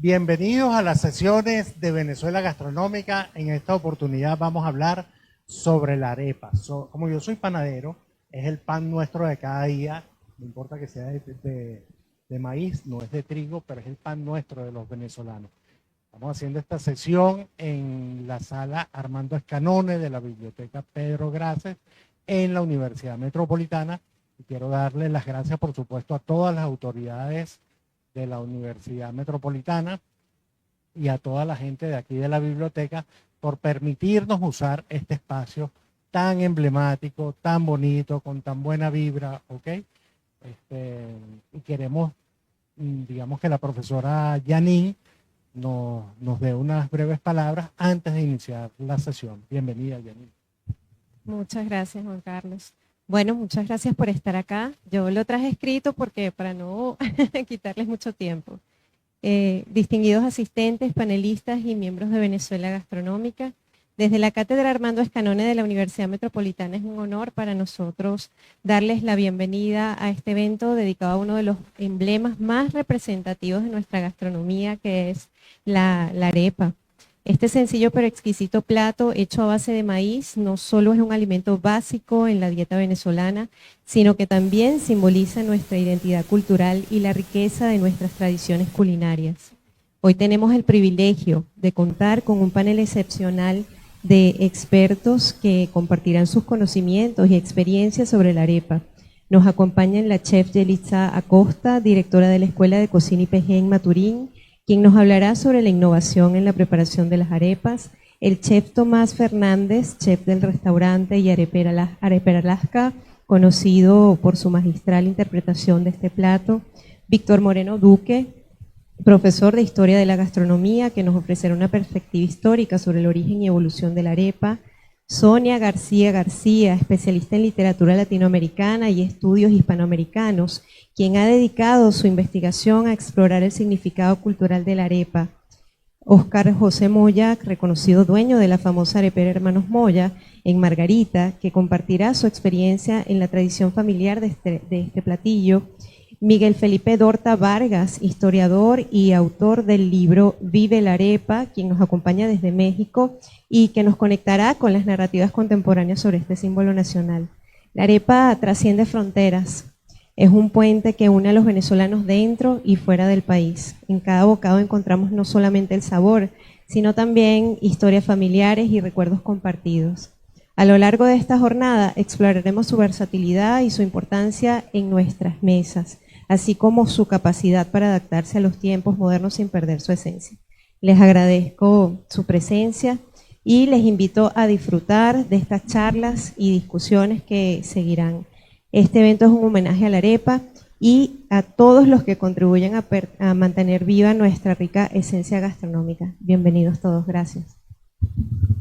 Bienvenidos a las sesiones de Venezuela Gastronómica. En esta oportunidad vamos a hablar sobre la arepa. Como yo soy panadero, es el pan nuestro de cada día, no importa que sea de maíz, no es de trigo, pero es el pan nuestro de los venezolanos. Estamos haciendo esta sesión en la sala Armando Escanone de la Biblioteca Pedro Grases en la Universidad Metropolitana. Y quiero darle las gracias, por supuesto, a todas las autoridades de la Universidad Metropolitana y a toda la gente de aquí de la biblioteca por permitirnos usar este espacio tan emblemático, tan bonito, con tan buena vibra, ¿ok? Y queremos, digamos, que la profesora Janine nos dé unas breves palabras antes de iniciar la sesión. Bienvenida, Janine. Muchas gracias, Juan Carlos. Bueno, muchas gracias por estar acá. Yo lo traje escrito porque para no quitarles mucho tiempo. Distinguidos asistentes, panelistas y miembros de Venezuela Gastronómica, desde la Cátedra Armando Escanone de la Universidad Metropolitana es un honor para nosotros darles la bienvenida a este evento dedicado a uno de los emblemas más representativos de nuestra gastronomía, que es la arepa. Este sencillo pero exquisito plato hecho a base de maíz no solo es un alimento básico en la dieta venezolana, sino que también simboliza nuestra identidad cultural y la riqueza de nuestras tradiciones culinarias. Hoy tenemos el privilegio de contar con un panel excepcional de expertos que compartirán sus conocimientos y experiencias sobre la arepa. Nos acompañan la chef Yelitza Acosta, directora de la Escuela de Cocina IPG en Maturín, quien nos hablará sobre la innovación en la preparación de las arepas, el chef Tomás Fernández, chef del restaurante y Arepera Alaska, conocido por su magistral interpretación de este plato, Víctor Moreno Duque, profesor de Historia de la Gastronomía, que nos ofrecerá una perspectiva histórica sobre el origen y evolución de la arepa, Sonia García García, especialista en literatura latinoamericana y estudios hispanoamericanos, quien ha dedicado su investigación a explorar el significado cultural de la arepa. Óscar José Moya, reconocido dueño de la famosa arepera Hermanos Moya en Margarita, que compartirá su experiencia en la tradición familiar de este platillo. Miguel Felipe Dorta Vargas, historiador y autor del libro Vive la Arepa, quien nos acompaña desde México y que nos conectará con las narrativas contemporáneas sobre este símbolo nacional. La arepa trasciende fronteras, es un puente que une a los venezolanos dentro y fuera del país. En cada bocado encontramos no solamente el sabor, sino también historias familiares y recuerdos compartidos. A lo largo de esta jornada exploraremos su versatilidad y su importancia en nuestras mesas, así como su capacidad para adaptarse a los tiempos modernos sin perder su esencia. Les agradezco su presencia y les invito a disfrutar de estas charlas y discusiones que seguirán. Este evento es un homenaje a la arepa y a todos los que contribuyen a mantener viva nuestra rica esencia gastronómica. Bienvenidos todos, gracias.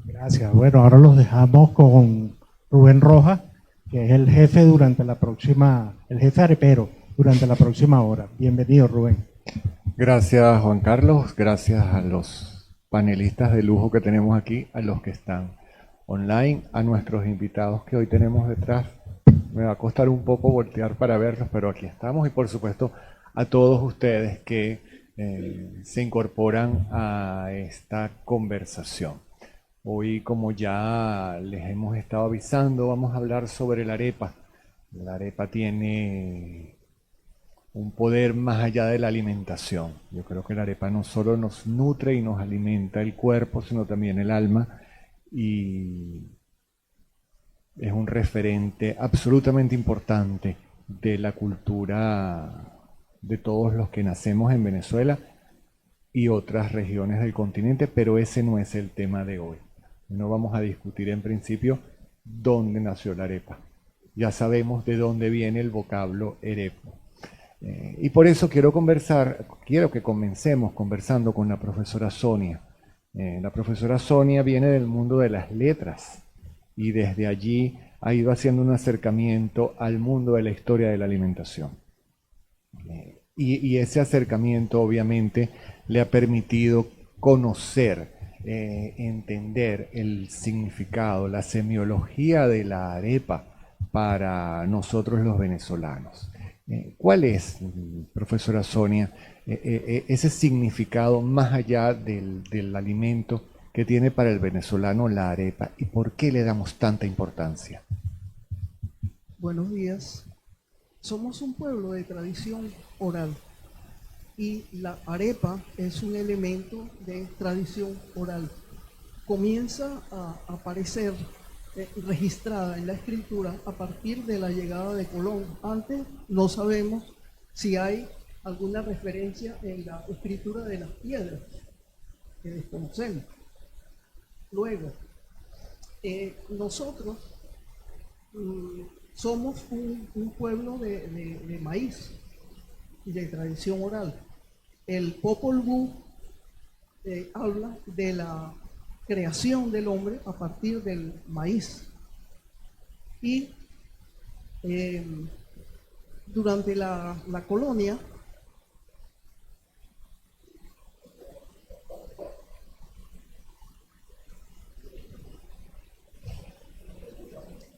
Gracias. Bueno, ahora los dejamos con Rubén Rojas, que es el jefe el jefe arepero durante la próxima hora. Bienvenido, Rubén. Gracias, Juan Carlos. Gracias a los panelistas de lujo que tenemos aquí, a los que están online, a nuestros invitados que hoy tenemos detrás. Me va a costar un poco voltear para verlos, pero aquí estamos. Y por supuesto a todos ustedes que se incorporan a esta conversación. Hoy, como ya les hemos estado avisando, vamos a hablar sobre la arepa. La arepa tiene un poder más allá de la alimentación. Yo creo que la arepa no solo nos nutre y nos alimenta el cuerpo, sino también el alma, y es un referente absolutamente importante de la cultura de todos los que nacemos en Venezuela y otras regiones del continente, pero ese no es el tema de hoy. No vamos a discutir en principio dónde nació la arepa. Ya sabemos de dónde viene el vocablo arepo. Y por eso quiero que comencemos conversando con la profesora Sonia. La profesora Sonia viene del mundo de las letras y desde allí ha ido haciendo un acercamiento al mundo de la historia de la alimentación. Y ese acercamiento obviamente le ha permitido conocer, entender el significado, la semiología de la arepa para nosotros los venezolanos. ¿Cuál es, profesora Sonia, ese significado más allá del alimento que tiene para el venezolano la arepa y por qué le damos tanta importancia? Buenos días. Somos un pueblo de tradición oral y la arepa es un elemento de tradición oral. Comienza a aparecer registrada en la escritura a partir de la llegada de Colón. Antes no sabemos si hay alguna referencia en la escritura de las piedras, que desconocemos. Luego, nosotros somos un pueblo de maíz y de tradición oral. El Popol Vuh habla de la creación del hombre a partir del maíz. Y durante la colonia,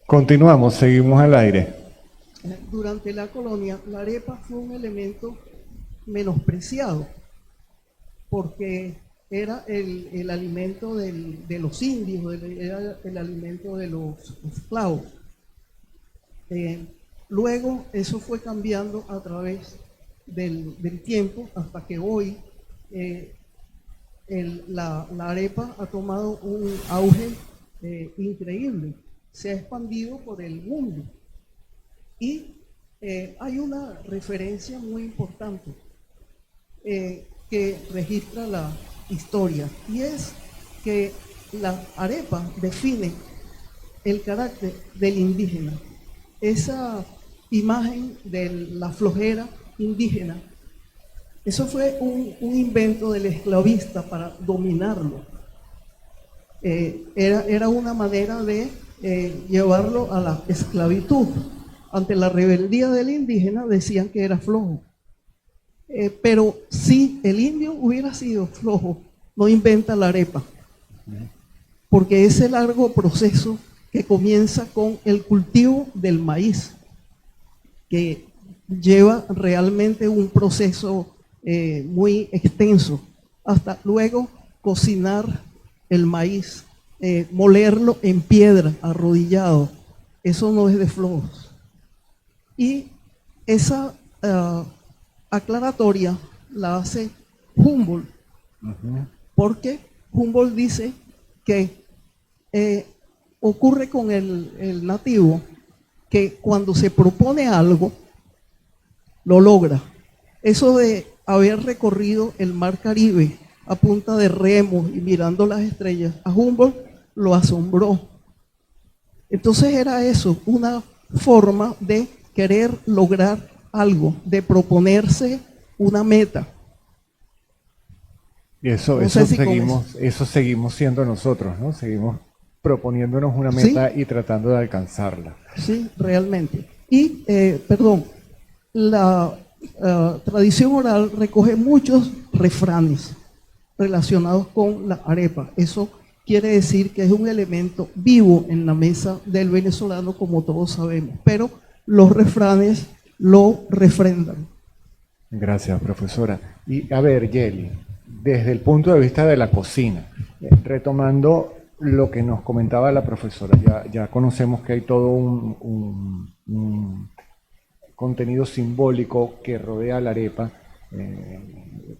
Continuamos, seguimos al aire. la arepa fue un elemento menospreciado porque era el alimento de los indios, era el alimento de los esclavos. Luego eso fue cambiando a través del tiempo hasta que hoy la arepa ha tomado un auge increíble, se ha expandido por el mundo. Y hay una referencia muy importante que registra la historia, y es que la arepa define el carácter del indígena. Esa imagen de la flojera indígena, eso fue un invento del esclavista para dominarlo. Era una manera de llevarlo a la esclavitud. Ante la rebeldía del indígena decían que era flojo. Pero si el indio hubiera sido flojo, no inventa la arepa, porque ese largo proceso que comienza con el cultivo del maíz, que lleva realmente un proceso muy extenso, hasta luego cocinar el maíz, molerlo en piedra, arrodillado, eso no es de flojos. Y esa aclaratoria la hace Humboldt, porque Humboldt dice que ocurre con el nativo que cuando se propone algo, lo logra. Eso de haber recorrido el mar Caribe a punta de remos y mirando las estrellas, a Humboldt lo asombró. Entonces era eso, una forma de querer lograr algo, de proponerse una meta. Y eso seguimos siendo nosotros, ¿no? Seguimos proponiéndonos una meta, ¿sí?, y tratando de alcanzarla. Sí, realmente. Y, la tradición oral recoge muchos refranes relacionados con la arepa. Eso quiere decir que es un elemento vivo en la mesa del venezolano, como todos sabemos, pero los refranes lo refrendan. Gracias, profesora. Y a ver, Yeli, desde el punto de vista de la cocina, retomando lo que nos comentaba la profesora, ya conocemos que hay todo un contenido simbólico que rodea la arepa.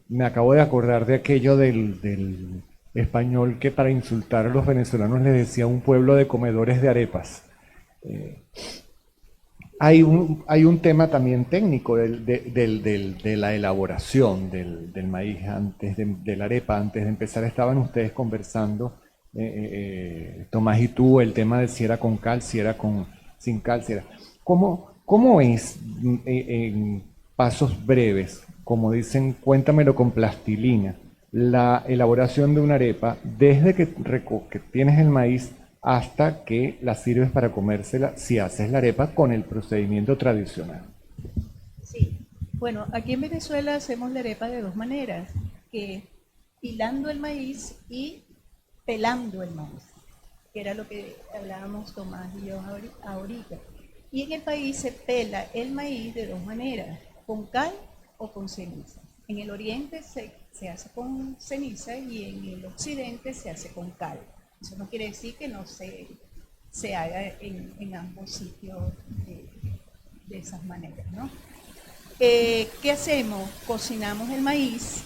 Me acabo de acordar de aquello del español que para insultar a los venezolanos les decía un pueblo de comedores de arepas. Hay un tema también técnico de la elaboración del maíz de la arepa. Antes de empezar estaban ustedes conversando, Tomás y tú, el tema de si era con cal, si era sin cal, si era... ¿Cómo es, en pasos breves, como dicen, cuéntamelo con plastilina, la elaboración de una arepa desde que tienes el maíz hasta que la sirves para comérsela, si haces la arepa con el procedimiento tradicional? Sí, bueno, aquí en Venezuela hacemos la arepa de dos maneras, que hilando el maíz y pelando el maíz, que era lo que hablábamos Tomás y yo ahorita. Y en el país se pela el maíz de dos maneras, con cal o con ceniza. En el oriente se hace con ceniza y en el occidente se hace con cal. Eso no quiere decir que no se haga en ambos sitios de esas maneras, ¿no? ¿Qué hacemos? Cocinamos el maíz,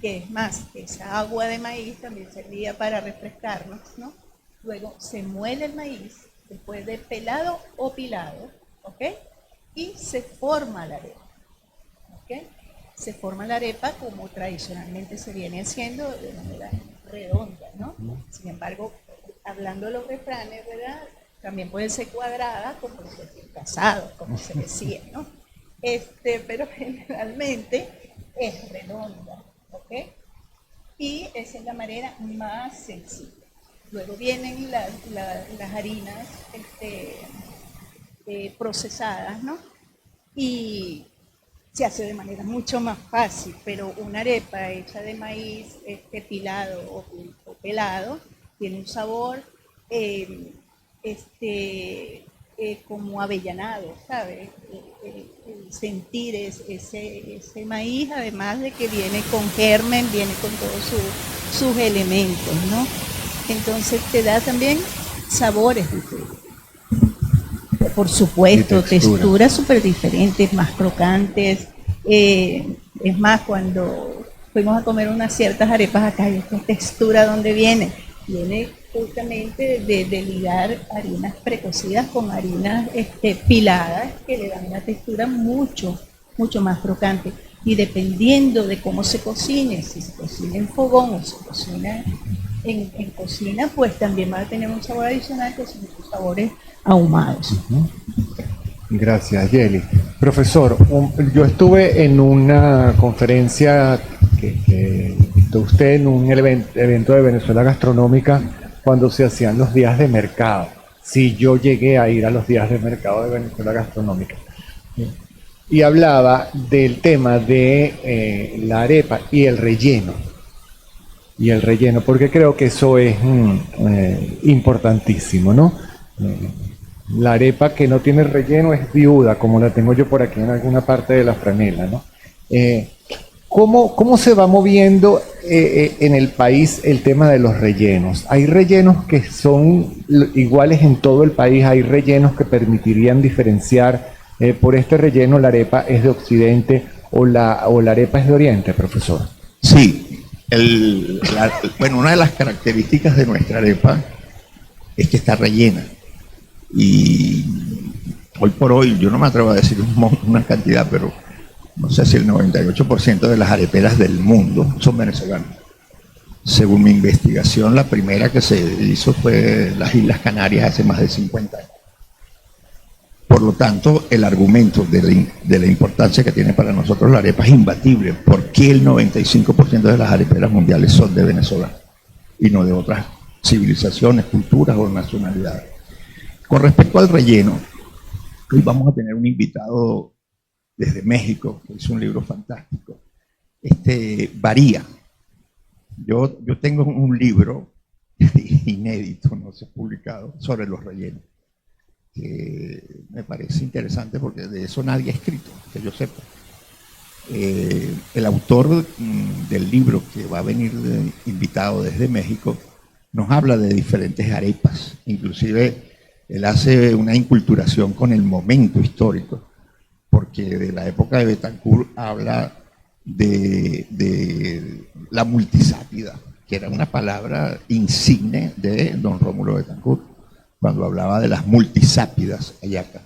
que es más, esa agua de maíz también servía para refrescarnos, ¿no? Luego se muele el maíz, después de pelado o pilado, ¿ok? Y se forma la arepa, ¿ok? Se forma la arepa como tradicionalmente se viene haciendo de manera redonda, ¿no? Sin embargo, hablando de los refranes, ¿verdad? También puede ser cuadrada, como decir casado, como se decía, ¿no? Pero generalmente es redonda, ¿ok? Y esa es la manera más sencilla. Luego vienen las harinas procesadas, ¿no? Y se hace de manera mucho más fácil, pero una arepa hecha de maíz pilado o pelado tiene un sabor como avellanado, ¿sabes? El sentir ese maíz, además de que viene con germen, viene con todos sus elementos, ¿no? Entonces te da también sabores diferentes. Por supuesto, texturas súper diferentes, más crocantes. Es más, cuando fuimos a comer unas ciertas arepas acá, y esta textura, ¿dónde viene? Viene justamente de ligar harinas precocidas con harinas piladas, que le dan una textura mucho más crocante. Y dependiendo de cómo se cocine, si se cocina en fogón o se cocina en cocina, pues también va a tener un sabor adicional, que son sus sabores ahumados. Gracias, Yeli. Profesor, yo estuve en una conferencia que hizo usted en un evento de Venezuela Gastronómica cuando se hacían los días de mercado. Sí, yo llegué a ir a los días de mercado de Venezuela Gastronómica. Y hablaba del tema de la arepa y el relleno. Porque creo que eso es importantísimo, ¿no? La arepa que no tiene relleno es viuda, como la tengo yo por aquí en alguna parte de la franela, ¿no? ¿Cómo se va moviendo en el país el tema de los rellenos? ¿Hay rellenos que son iguales en todo el país? ¿Hay rellenos que permitirían diferenciar por este relleno la arepa es de Occidente o la arepa es de Oriente, profesor? Sí. Una de las características de nuestra arepa es que está rellena. Y hoy por hoy, yo no me atrevo a decir una cantidad, pero no sé si el 98% de las areperas del mundo son venezolanas. Según mi investigación, la primera que se hizo fue en las Islas Canarias hace más de 50 años. Por lo tanto, el argumento de la importancia que tiene para nosotros la arepa es imbatible. ¿Por qué el 95% de las areperas mundiales son de Venezuela y no de otras civilizaciones, culturas o nacionalidades? Con respecto al relleno, hoy vamos a tener un invitado desde México, que hizo un libro fantástico. Varía. Yo tengo un libro inédito, no se ha publicado, sobre los rellenos, que me parece interesante porque de eso nadie ha escrito, que yo sepa. El autor del libro, que va a venir invitado desde México, nos habla de diferentes arepas. Inclusive él hace una inculturación con el momento histórico, porque de la época de Betancourt habla de la multisápida, que era una palabra insigne de don Rómulo Betancourt, cuando hablaba de las multisápidas hallacas.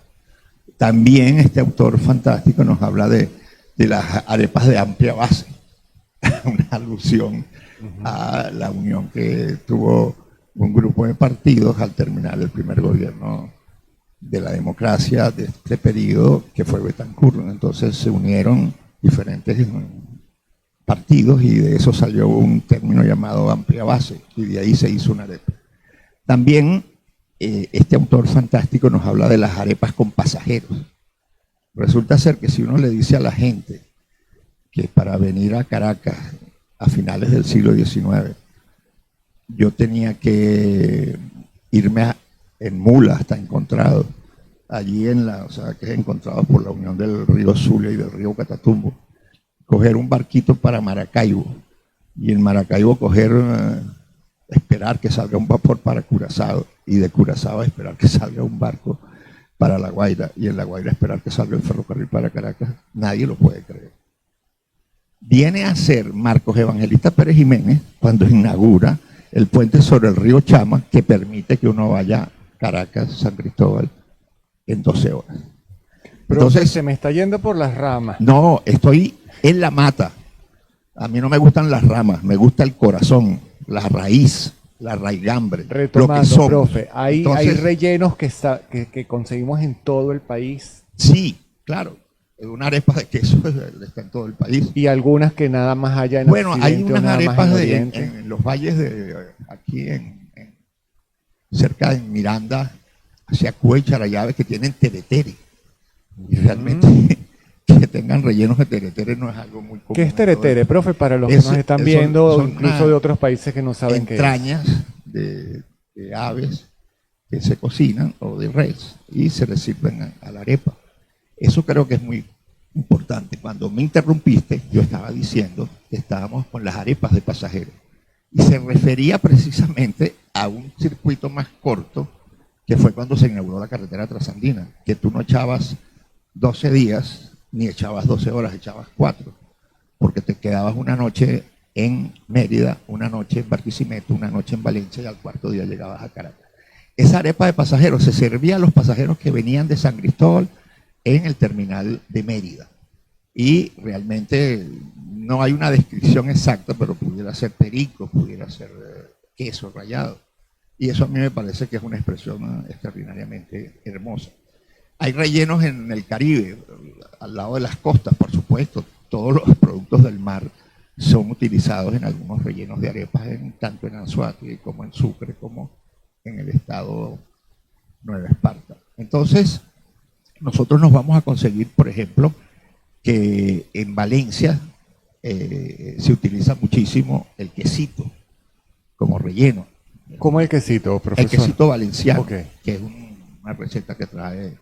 También este autor fantástico nos habla de las arepas de amplia base, una alusión a la unión que tuvo un grupo de partidos al terminar el primer gobierno de la democracia de este periodo, que fue Betancourt. Entonces se unieron diferentes partidos y de eso salió un término llamado amplia base, y de ahí se hizo una arepa. También este autor fantástico nos habla de las arepas con pasajeros. Resulta ser que si uno le dice a la gente que para venir a Caracas a finales del siglo XIX yo tenía que irme en mula hasta Encontrado allí o sea, que es encontrado por la unión del río Zulia y del río Catatumbo, coger un barquito para Maracaibo, y en Maracaibo esperar que salga un vapor para Curazao, y de Curazao esperar que salga un barco para La Guaira, y en La Guaira esperar que salga el ferrocarril para Caracas, nadie lo puede creer. Viene a ser Marcos Evangelista Pérez Jiménez cuando inaugura el puente sobre el río Chama, que permite que uno vaya a Caracas, San Cristóbal, en 12 horas. Pero Entonces, se me está yendo por las ramas. no, estoy en la mata. A mí no me gustan las ramas, me gusta el corazón, la raíz, la raigambre, lo que Retomando, somos. profe, hay Entonces, rellenos que conseguimos en todo el país sí, claro, una arepa de queso está en todo el país. y algunas que nada más haya en Bueno, hay Occidente o unas nada más arepas en en Oriente. los valles aquí cerca de Miranda, hacia Cuba y Charallave, que tienen teretere. Y realmente que tengan rellenos de teretere no es algo muy común. ¿Qué es en todo teretere, el- profe, para los que Eso- nos están son- viendo, son incluso una- de otros países que no saben qué es? entrañas de aves que se cocinan o de res y se le sirven a la arepa. Eso creo que es muy importante. Cuando me interrumpiste, yo estaba diciendo que estábamos con las arepas de pasajeros y se refería precisamente a un circuito más corto que fue cuando se inauguró la carretera transandina, que tú no echabas 12 días ni echabas 12 horas, echabas 4, porque te quedabas una noche en Mérida, una noche en Barquisimeto, una noche en Valencia y al cuarto día llegabas a Caracas. Esa arepa de pasajeros se servía a los pasajeros que venían de San Cristóbal en el terminal de Mérida. Y realmente no hay una descripción exacta, pero pudiera ser perico, pudiera ser queso rallado. Y eso a mí me parece que es una expresión extraordinariamente hermosa. Hay rellenos en el Caribe, al lado de las costas, por supuesto. Todos los productos del mar son utilizados en algunos rellenos de arepas, tanto en Anzoátegui como en Sucre, como en el estado Nueva Esparta. Entonces, nosotros nos vamos a conseguir, por ejemplo, que en Valencia se utiliza muchísimo el quesito como relleno. ¿Cómo el quesito, El profesor? quesito valenciano, Ok. que es una receta que trae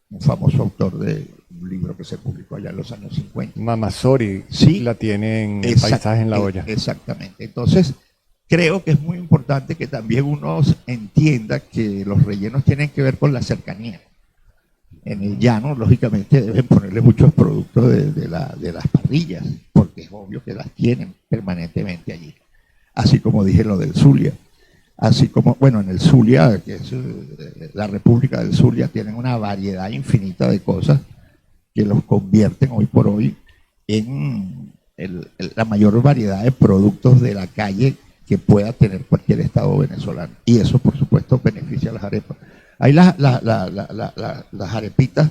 un famoso autor de un libro que se publicó allá en los años 50. Mama Sori Sí. la tiene en el Exact- paisaje en la olla. Exactamente. Entonces, creo que es muy importante que también uno entienda que los rellenos tienen que ver con la cercanía. En el llano, lógicamente, deben ponerle muchos productos de las parrillas, porque es obvio que las tienen permanentemente allí. Así como dije lo del Zulia. Así como, bueno, en el Zulia, que es la República del Zulia, tienen una variedad infinita de cosas que los convierten hoy por hoy en la mayor variedad de productos de la calle que pueda tener cualquier estado venezolano. Y eso, por supuesto, beneficia a las arepas. Hay las arepitas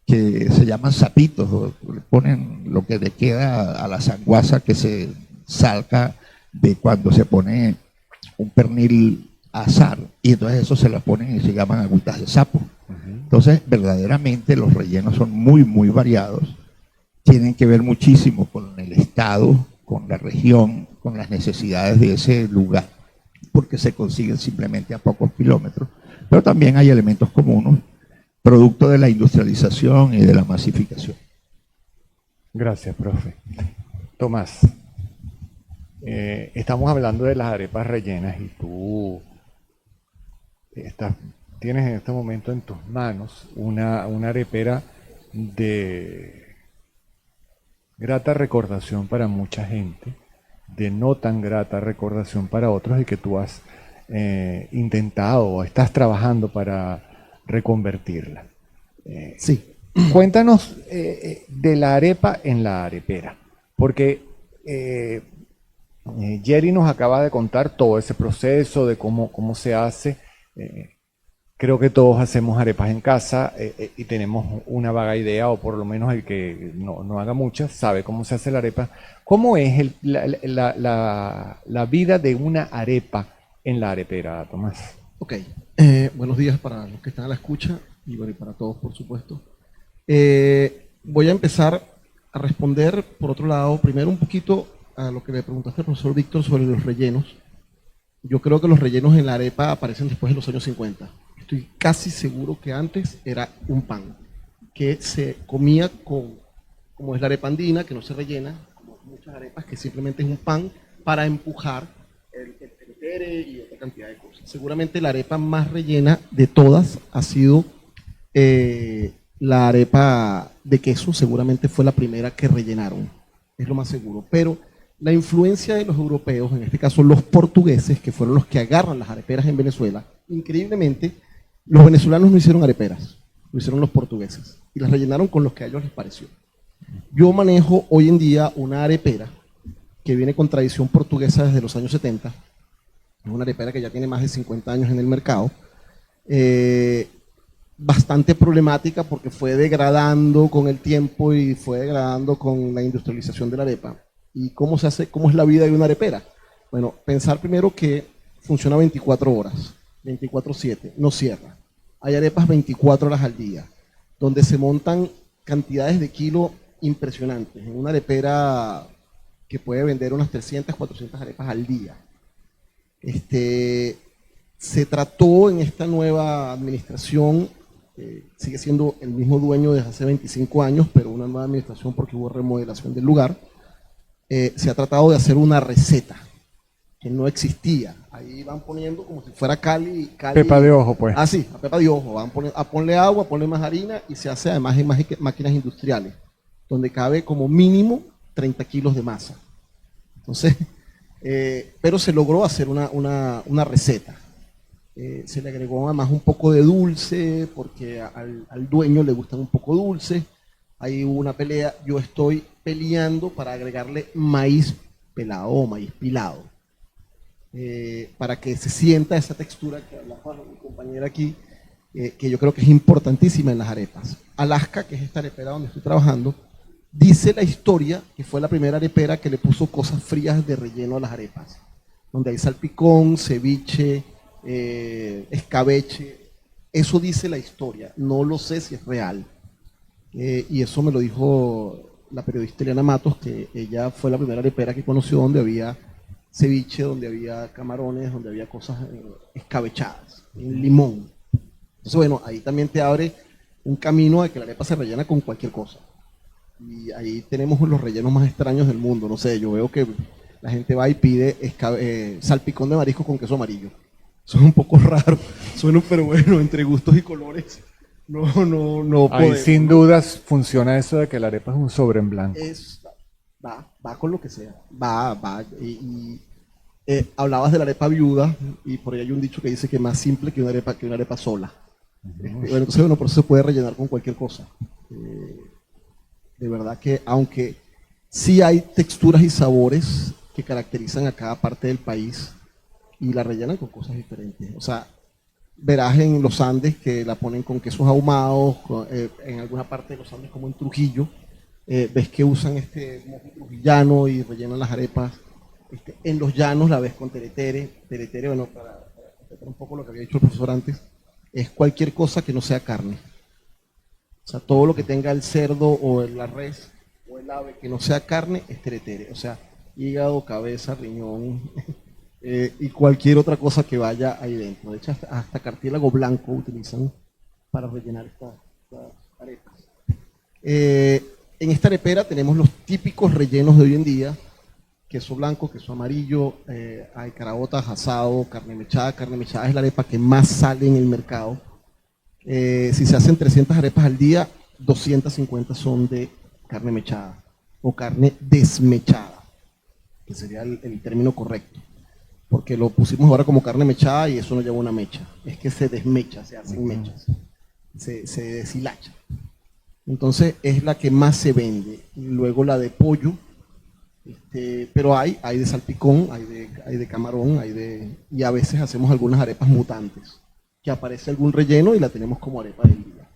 que se llaman sapitos, o le ponen lo que le queda a la sanguaza que se salga de cuando se pone un pernil a asar, y entonces eso se lo ponen y se llaman agüitas de sapo. Entonces, verdaderamente los rellenos son muy, muy variados, tienen que ver muchísimo con el estado, con la región, con las necesidades de ese lugar, porque se consiguen simplemente a pocos kilómetros, pero también hay elementos comunes, producto de la industrialización y de la masificación. Gracias, profe. Tomás, estamos hablando de las arepas rellenas y tú tienes en este momento en tus manos una arepera de grata recordación para mucha gente, de no tan grata recordación para otros y que tú has intentado o estás trabajando para reconvertirla. Sí. Cuéntanos de la arepa en la arepera, porque Jerry nos acaba de contar todo ese proceso de cómo se hace. Creo que todos hacemos arepas en casa y tenemos una vaga idea, o por lo menos el que no haga muchas sabe cómo se hace la arepa. ¿Cómo es la vida de una arepa en la arepera, Tomás? Ok. Buenos días para los que están a la escucha y bueno, y para todos, por supuesto. Voy a empezar a responder, por otro lado, primero un poquito a lo que le preguntaste al profesor Víctor sobre los rellenos. Yo creo que los rellenos en la arepa aparecen después de los años 50. estoy casi seguro que antes era un pan que se comía como es la arepa andina, que no se rellena, como muchas arepas, que simplemente es un pan para empujar el teretere y otra cantidad de cosas. Seguramente la arepa más rellena de todas ha sido la arepa de queso, seguramente fue la primera que rellenaron, es lo más seguro. Pero la influencia de los europeos, en este caso los portugueses, que fueron los que agarran las areperas en Venezuela, increíblemente, los venezolanos no hicieron areperas, lo hicieron los portugueses y las rellenaron con los que a ellos les pareció. Yo manejo hoy en día una arepera que viene con tradición portuguesa desde los años 70, es una arepera que ya tiene más de 50 años en el mercado, bastante problemática porque fue degradando con el tiempo y fue degradando con la industrialización de la arepa. ¿Y cómo se hace, cómo es la vida de una arepera? Bueno, pensar primero que funciona 24 horas, 24/7, no cierra. Hay arepas 24 horas al día, donde se montan cantidades de kilo impresionantes. En una arepera que puede vender unas 300, 400 arepas al día. Se trató en esta nueva administración, sigue siendo el mismo dueño desde hace 25 años, pero una nueva administración porque hubo remodelación del lugar. Se ha tratado de hacer una receta que no existía. Ahí van poniendo como si fuera Cali. Pepa de ojo, pues. Ah, sí, a pepa de ojo. Van a ponerle agua, a ponerle más harina y se hace además en máquinas industriales, donde cabe como mínimo 30 kilos de masa. Entonces, pero se logró hacer una receta. Se le agregó además un poco de dulce, porque al dueño le gustan un poco dulce. Ahí hubo una pelea. Yo estoy peleando para agregarle maíz pelado o maíz pilado, para que se sienta esa textura que hablaba mi compañera aquí, que yo creo que es importantísima en las arepas. Alaska, que es esta arepera donde estoy trabajando, dice la historia que fue la primera arepera que le puso cosas frías de relleno a las arepas, donde hay salpicón, ceviche, escabeche. Eso dice la historia, no lo sé si es real. Y eso me lo dijo la periodista Eliana Matos, que ella fue la primera arepera que conoció donde había ceviche, donde había camarones, donde había cosas escabechadas, en limón. Entonces, bueno, ahí también te abre un camino de que la arepa se rellena con cualquier cosa. Y ahí tenemos los rellenos más extraños del mundo. No sé, yo veo que la gente va y pide salpicón de marisco con queso amarillo. Eso es un poco raro, suena, pero bueno, entre gustos y colores. No Ahí podemos. sin dudas funciona eso de que la arepa es un sobre en blanco. Va con lo que sea, va. Hablabas de la arepa viuda y por ahí hay un dicho que dice que es más simple que una arepa sola. Bueno, entonces, bueno, por eso se puede rellenar con cualquier cosa. De verdad que, aunque sí hay texturas y sabores que caracterizan a cada parte del país y la rellenan con cosas diferentes. O sea, verás en los Andes que la ponen con quesos ahumados, en alguna parte de los Andes como en Trujillo, ves que usan mojo trujillano y rellenan las arepas. En los llanos la ves con teretere, bueno, para completar un poco lo que había dicho el profesor antes, es cualquier cosa que no sea carne. O sea, todo lo que tenga el cerdo o la res o el ave que no sea carne es teretere. O sea, hígado, cabeza, riñón y cualquier otra cosa que vaya ahí dentro. De hecho, hasta cartílago blanco utilizan para rellenar estas arepas. En esta arepera tenemos los típicos rellenos de hoy en día: queso blanco, queso amarillo, hay caraotas, asado, carne mechada. Carne mechada es la arepa que más sale en el mercado. Si se hacen 300 arepas al día, 250 son de carne mechada o carne desmechada, que sería el término correcto, porque lo pusimos ahora como carne mechada y eso no lleva una mecha, es que se desmecha, se hacen mechas, se deshilacha. Entonces es la que más se vende. Luego la de pollo, pero hay de salpicón, hay de camarón, y a veces hacemos algunas arepas mutantes, que aparece algún relleno y la tenemos como arepa del día.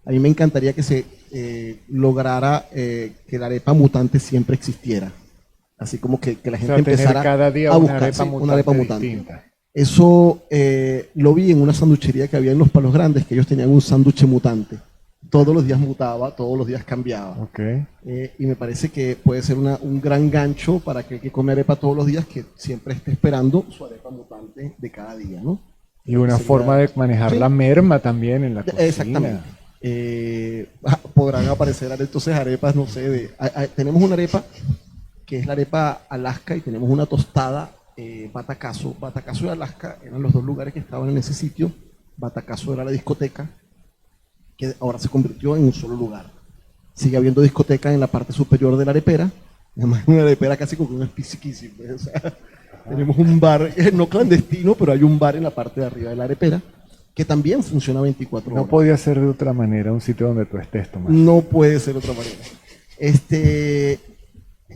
A mí me encantaría que se lograra que la arepa mutante siempre existiera, así como que la gente empezara cada día a una buscar una arepa mutante. distinta. Eso lo vi en una sanduchería que había en Los Palos Grandes, que ellos tenían un sándwich mutante. Todos los días mutaba, todos los días cambiaba. Okay. Y me parece que puede ser un gran gancho para que el que come arepa todos los días, que siempre esté esperando su arepa mutante de cada día, ¿no? Y una Sería- forma de manejar Sí. la merma también en la cocina. Exactamente. Podrán aparecer entonces arepas, no sé, tenemos una arepa que es la arepa Alaska y tenemos una tostada Batacazo. Batacazo y Alaska eran los dos lugares que estaban en ese sitio. Batacazo era la discoteca, que ahora se convirtió en un solo lugar. Sigue habiendo discoteca en la parte superior de la arepera, además una arepera casi como una espiciquísima. O sea, tenemos un bar, no clandestino, pero hay un bar en la parte de arriba de la arepera, que también funciona 24 No horas. podía ser de otra manera un sitio donde tú estés, Tomás. No puede ser de otra manera.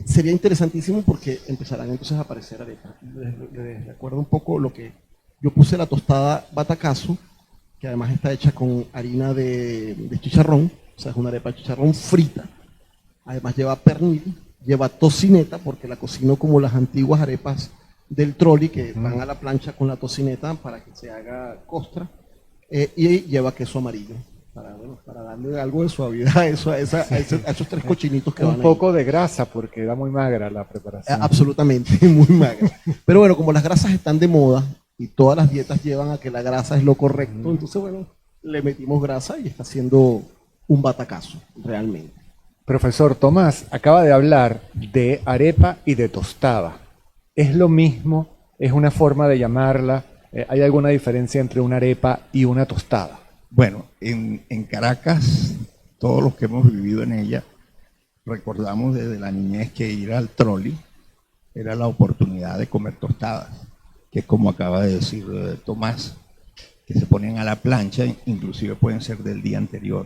Sería interesantísimo porque empezarán entonces a aparecer arepas. Les recuerdo un poco lo que yo puse: la tostada Batacazo, que además está hecha con harina de chicharrón, o sea, es una arepa de chicharrón frita. Además lleva pernil, lleva tocineta, porque la cocino como las antiguas arepas del trolli que van a la plancha con la tocineta para que se haga costra, y lleva queso amarillo. Para darle algo de suavidad a esos tres cochinitos que van Un ahí. poco de grasa porque era muy magra la preparación. Absolutamente, muy magra. Pero bueno, como las grasas están de moda y todas las dietas llevan a que la grasa es lo correcto, entonces bueno, le metimos grasa y está haciendo un batacazo, realmente. Profesor Tomás acaba de hablar de arepa y de tostada. ¿Es lo mismo? ¿Es una forma de llamarla? ¿Hay alguna diferencia entre una arepa y una tostada? Bueno, en Caracas, todos los que hemos vivido en ella, recordamos desde la niñez que ir al trolli era la oportunidad de comer tostadas, que es como acaba de decir Tomás, que se ponen a la plancha, inclusive pueden ser del día anterior,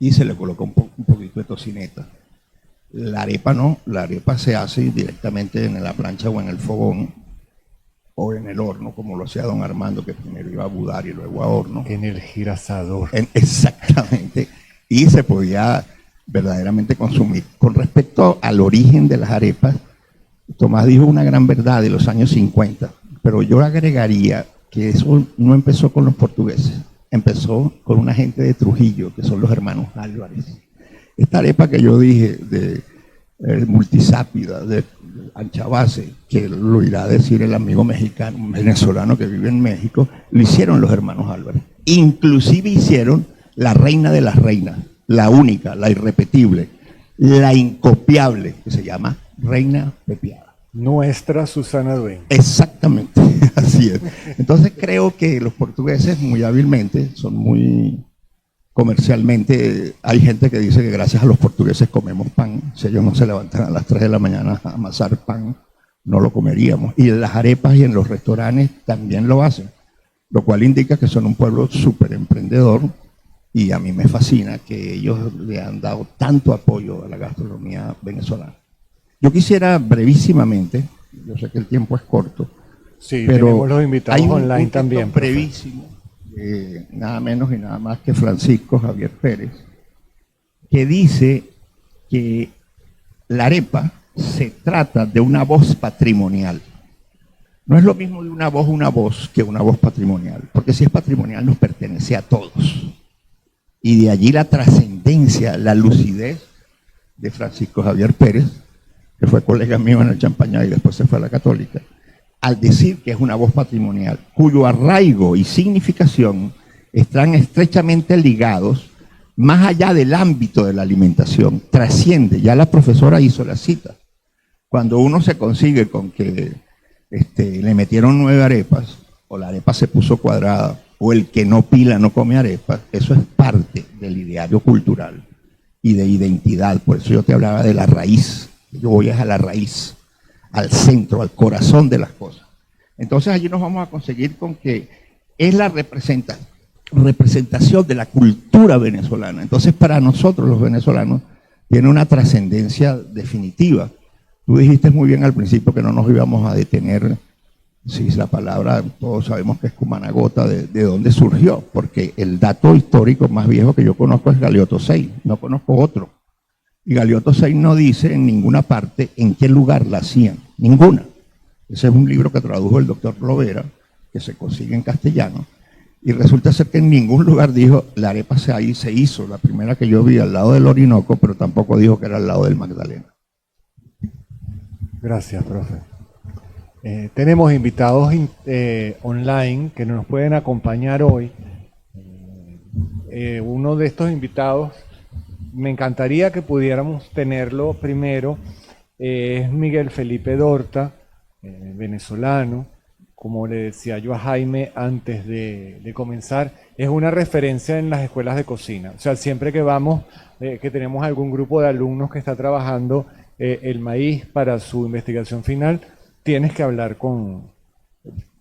y se le coloca un poquito de tocineta. La arepa no, la arepa se hace directamente en la plancha o en el fogón, o en el horno, como lo hacía don Armando, que primero iba a budar y luego a horno. En el girasador. Exactamente. Y se podía verdaderamente consumir. Con respecto al origen de las arepas, Tomás dijo una gran verdad de los años 50, pero yo agregaría que eso no empezó con los portugueses, empezó con una gente de Trujillo, que son los hermanos Álvarez. Esta arepa que yo dije de multisápida, de ancha base, que lo irá a decir el amigo mexicano, venezolano que vive en México, lo hicieron los hermanos Álvarez. Inclusive hicieron la reina de las reinas, la única, la irrepetible, la incopiable, que se llama Reina Pepiada. Nuestra Susana Dueña. Exactamente, así es. Entonces creo que los portugueses muy hábilmente, son muy comercialmente, hay gente que dice que gracias a los portugueses comemos pan. Si ellos no se levantan a las 3 de la mañana a amasar pan, no lo comeríamos. Y en las arepas y en los restaurantes también lo hacen, lo cual indica que son un pueblo súper emprendedor, y a mí me fascina que ellos le han dado tanto apoyo a la gastronomía venezolana. Yo quisiera brevísimamente, yo sé que el tiempo es corto, Sí, pero tenemos los invitados hay un online texto también. profe. brevísimo, nada menos y nada más que Francisco Javier Pérez, que dice que la arepa se trata de una voz patrimonial. No es lo mismo de una voz que una voz patrimonial, porque si es patrimonial nos pertenece a todos. Y de allí la trascendencia, la lucidez de Francisco Javier Pérez, que fue colega mío en el Champañá y después se fue a la Católica, al decir que es una voz patrimonial, cuyo arraigo y significación están estrechamente ligados más allá del ámbito de la alimentación, trasciende. Ya la profesora hizo la cita. Cuando uno se consigue con que le metieron 9 arepas, o la arepa se puso cuadrada, o el que no pila no come arepas, eso es parte del ideario cultural y de identidad. Por eso yo te hablaba de la raíz. Yo voy a la raíz, al centro, al corazón de las cosas. Entonces allí nos vamos a conseguir con que es la representación de la cultura venezolana. Entonces para nosotros los venezolanos tiene una trascendencia definitiva. Tú dijiste muy bien al principio que no nos íbamos a detener, si es la palabra, todos sabemos que es Cumanagota, de dónde surgió, porque el dato histórico más viejo que yo conozco es Galeotto 6, no conozco otro. Y Galeotto 6 no dice en ninguna parte en qué lugar la hacían, ninguna. Ese es un libro que tradujo el doctor Lovera, que se consigue en castellano, y resulta ser que en ningún lugar dijo la arepa ahí se hizo, la primera que yo vi al lado del Orinoco, pero tampoco dijo que era al lado del Magdalena. Gracias, profe. Tenemos invitados online que nos pueden acompañar hoy. Uno de estos invitados, me encantaría que pudiéramos tenerlo primero, es Miguel Felipe Dorta, venezolano. Como le decía yo a Jaime antes de comenzar, es una referencia en las escuelas de cocina. O sea, siempre que vamos, que tenemos algún grupo de alumnos que está trabajando el maíz para su investigación final, tienes que hablar con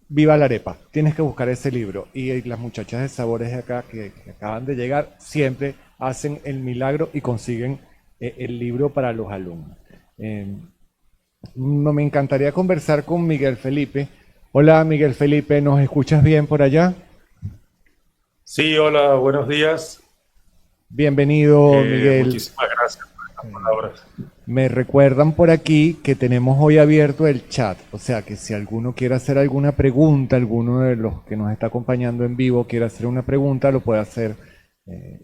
Viva la Arepa, tienes que buscar ese libro. Y las muchachas de Sabores de acá que acaban de llegar siempre hacen el milagro y consiguen el libro para los alumnos. No, me encantaría conversar con Miguel Felipe. Hola Miguel Felipe, ¿nos escuchas bien por allá? Sí, hola, buenos días. Bienvenido Miguel. Muchísimas gracias por estas palabras. Me recuerdan por aquí que tenemos hoy abierto el chat, o sea que si alguno quiere hacer alguna pregunta, alguno de los que nos está acompañando en vivo quiere hacer una pregunta, lo puede hacer,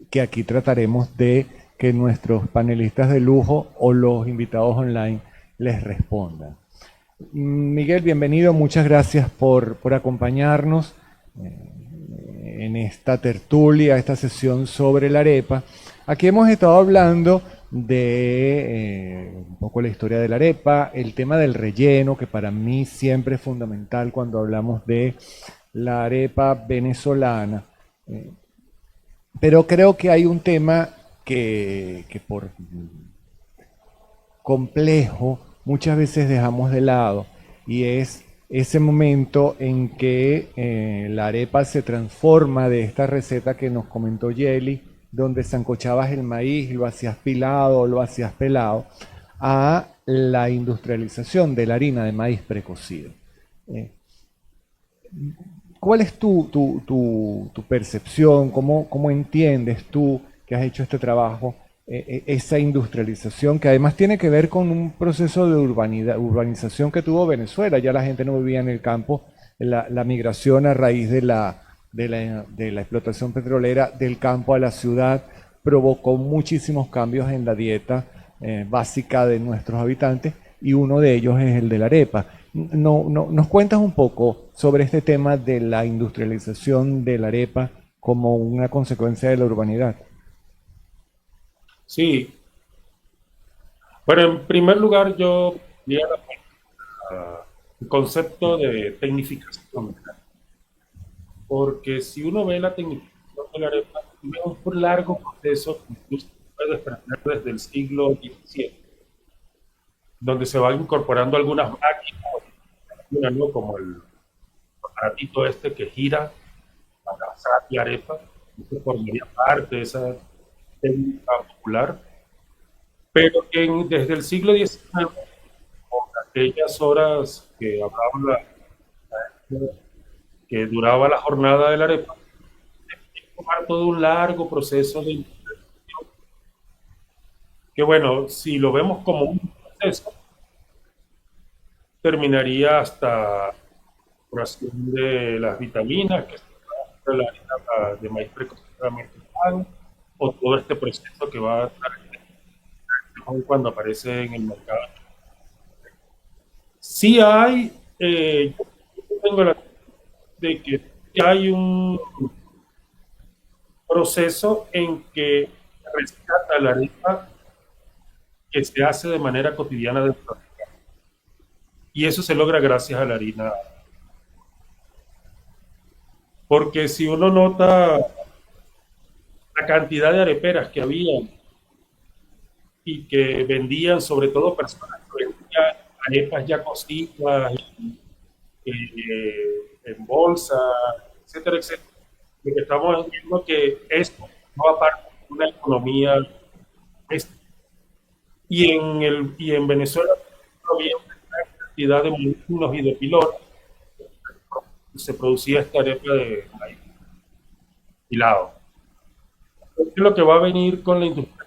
que aquí trataremos de que nuestros panelistas de lujo o los invitados online les respondan. Miguel, bienvenido, muchas gracias por acompañarnos en esta tertulia, esta sesión sobre la arepa. Aquí hemos estado hablando de un poco la historia de la arepa, el tema del relleno, que para mí siempre es fundamental cuando hablamos de la arepa venezolana. Pero creo que hay un tema que por complejo muchas veces dejamos de lado, y es ese momento en que la arepa se transforma de esta receta que nos comentó Yeli, donde sancochabas el maíz, lo hacías pilado, lo hacías pelado, a la industrialización de la harina de maíz precocido. ¿Cuál es tu percepción? ¿Cómo entiendes tú que has hecho este trabajo? Esa industrialización que además tiene que ver con un proceso de urbanización que tuvo Venezuela. Ya la gente no vivía en el campo, la migración a raíz de la explotación petrolera del campo a la ciudad provocó muchísimos cambios en la dieta básica de nuestros habitantes, y uno de ellos es el de la arepa. ¿Nos cuentas un poco sobre este tema de la industrialización de la arepa como una consecuencia de la urbanidad? Sí. Bueno, en primer lugar yo diría el concepto de tecnificación, porque si uno ve la tecnificación de la arepa, es un largo proceso que incluso puede desprender desde el siglo XVII, donde se van incorporando algunas máquinas, ¿no? Como el aparatito este que gira para asar la arepa, eso formaría parte de esa técnica popular, pero que desde el siglo XIX, con aquellas horas que hablaba que duraba la jornada de la arepa, tomar todo un largo proceso de industrialización, que bueno, si lo vemos como un proceso, terminaría hasta la curación de las vitaminas que se da la harina de maíz precocida mexicano, o todo este proceso que va a estar cuando aparece en el mercado. Sí hay, yo tengo la de que hay un proceso en que rescata la arepa que se hace de manera cotidiana de fabricar. Y eso se logra gracias a la harina. Porque si uno nota la cantidad de areperas que había y que vendían, sobre todo personas que vendían arepas ya cocidas, en bolsa, etcétera, etcétera. Lo que estamos viendo que esto no aparte de una economía. Y en Venezuela había una cantidad de molinos y de pilones. Se producía esta arepa de maíz pilado. Es lo que va a venir con la industria.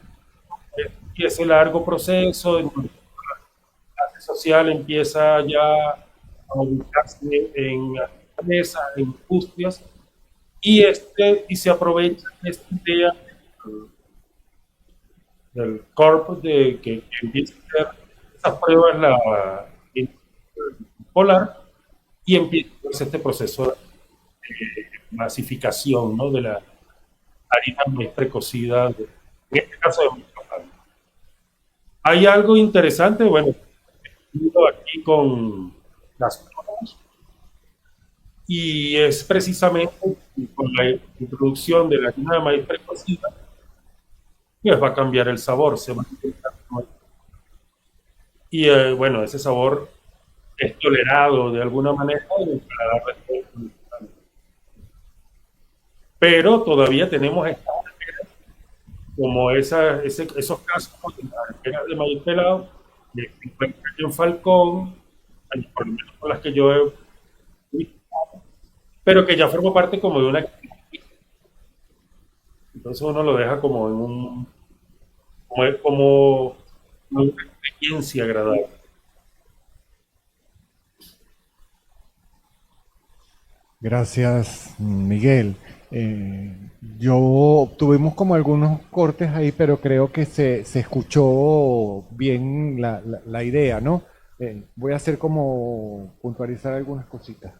Y ese largo proceso en donde la clase social empieza ya a ubicarse en empresas, en industrias, y se aprovecha esta idea del corp de que empieza a hacer esas pruebas la polar, y empieza este proceso de masificación, ¿no?, de la harina de maíz precocida, en este caso de maíz local. Hay algo interesante, bueno, aquí con las pruebas, y es precisamente con la introducción de la harina de maíz precocida que va a cambiar el sabor, se va a intentar. Y bueno, ese sabor es tolerado de alguna manera en el paladar del pueblo mexicano. Pero todavía tenemos estas areperas, como esos casos de las areperas de maíz pelado, que se encuentran aquí en Falcón, por lo menos con las que yo he visto, pero que ya forma parte como de una... Entonces uno lo deja como en como una experiencia agradable. Gracias, Miguel. Yo tuvimos como algunos cortes ahí, pero creo que se escuchó bien la idea, ¿no? Voy a hacer como puntualizar algunas cositas.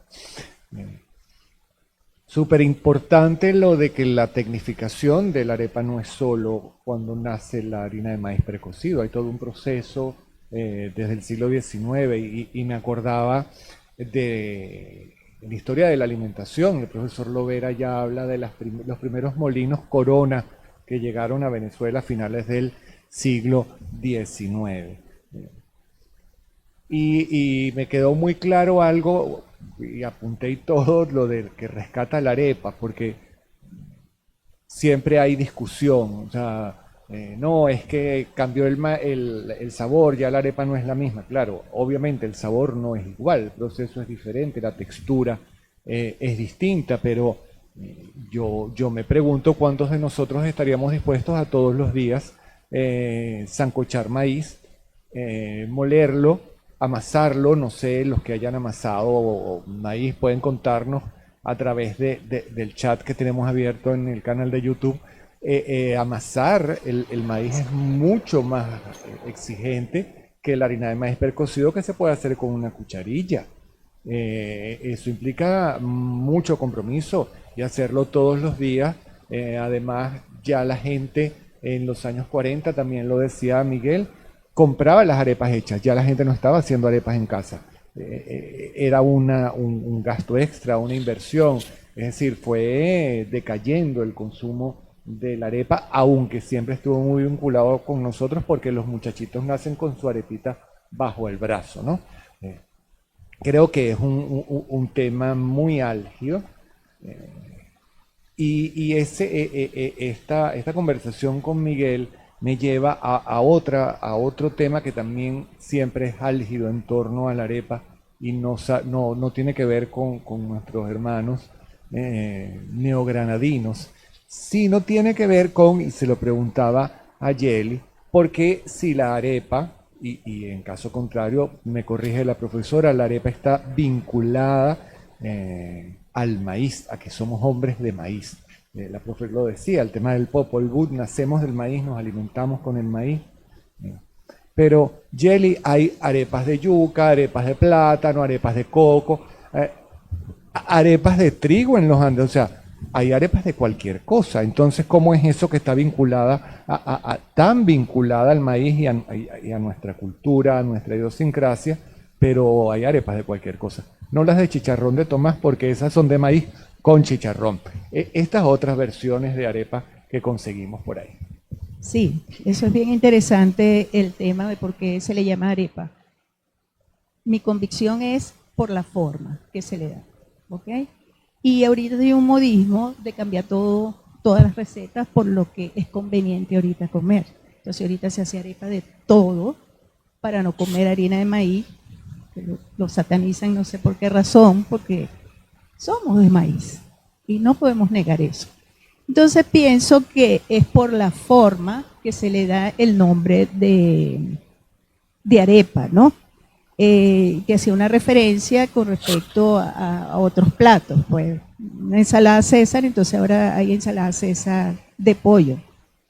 Súper importante lo de que la tecnificación de la arepa no es solo cuando nace la harina de maíz precocido, hay todo un proceso desde el siglo XIX y me acordaba de la historia de la alimentación. El profesor Lovera ya habla de los primeros molinos Corona que llegaron a Venezuela a finales del siglo XIX. Y me quedó muy claro algo, y apunté y todo, lo de que rescata la arepa, porque siempre hay discusión, o sea, no, es que cambió el sabor, ya la arepa no es la misma. Claro, obviamente el sabor no es igual, el proceso es diferente, la textura es distinta, pero yo me pregunto cuántos de nosotros estaríamos dispuestos a todos los días sancochar maíz, molerlo, amasarlo. No sé, los que hayan amasado maíz pueden contarnos a través del chat que tenemos abierto en el canal de YouTube. Amasar el maíz es mucho más exigente que la harina de maíz precocido, que se puede hacer con una cucharilla. Eso implica mucho compromiso y hacerlo todos los días. Además, ya la gente en los años 40, también lo decía Miguel, compraba las arepas hechas, ya la gente no estaba haciendo arepas en casa. Era un gasto extra, una inversión, es decir, fue decayendo el consumo de la arepa, aunque siempre estuvo muy vinculado con nosotros porque los muchachitos nacen con su arepita bajo el brazo, ¿no? Creo que es un tema muy álgido, y esta conversación con Miguel me lleva a otro tema que también siempre es álgido en torno a la arepa y no tiene que ver con nuestros hermanos neogranadinos, sino tiene que ver con, y se lo preguntaba a Yeli, porque si la arepa, y en caso contrario, me corrige la profesora, la arepa está vinculada al maíz, a que somos hombres de maíz. La profe lo decía, el tema del Popol Vuh, nacemos del maíz, nos alimentamos con el maíz. Pero, Yeli, hay arepas de yuca, arepas de plátano, arepas de coco, arepas de trigo en los Andes, o sea, hay arepas de cualquier cosa. Entonces, ¿cómo es eso que está vinculada, tan vinculada al maíz y a nuestra cultura, a nuestra idiosincrasia, pero hay arepas de cualquier cosa? No las de chicharrón de Tomás, porque esas son de maíz con chicharrón. Estas otras versiones de arepa que conseguimos por ahí. Sí, eso es bien interesante, el tema de por qué se le llama arepa. Mi convicción es por la forma que se le da, ¿ok? Y ahorita hay un modismo de cambiar todas las recetas por lo que es conveniente ahorita comer. Entonces ahorita se hace arepa de todo para no comer harina de maíz, que lo satanizan no sé por qué razón, porque somos de maíz y no podemos negar eso. Entonces pienso que es por la forma que se le da el nombre de arepa, ¿no? Que hacía una referencia con respecto a otros platos, pues una ensalada César, entonces ahora hay ensalada César de pollo.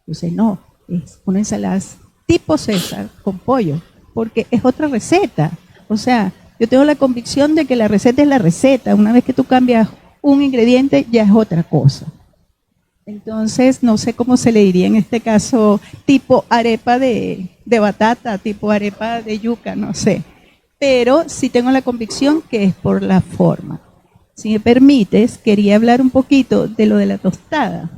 Entonces no, es una ensalada tipo César con pollo, porque es otra receta. O sea, Yo tengo la convicción de que la receta es la receta. Una vez que tú cambias un ingrediente, ya es otra cosa. Entonces, no sé cómo se le diría en este caso, tipo arepa de batata, tipo arepa de yuca, no sé. Pero sí tengo la convicción que es por la forma. Si me permites, quería hablar un poquito de lo de la tostada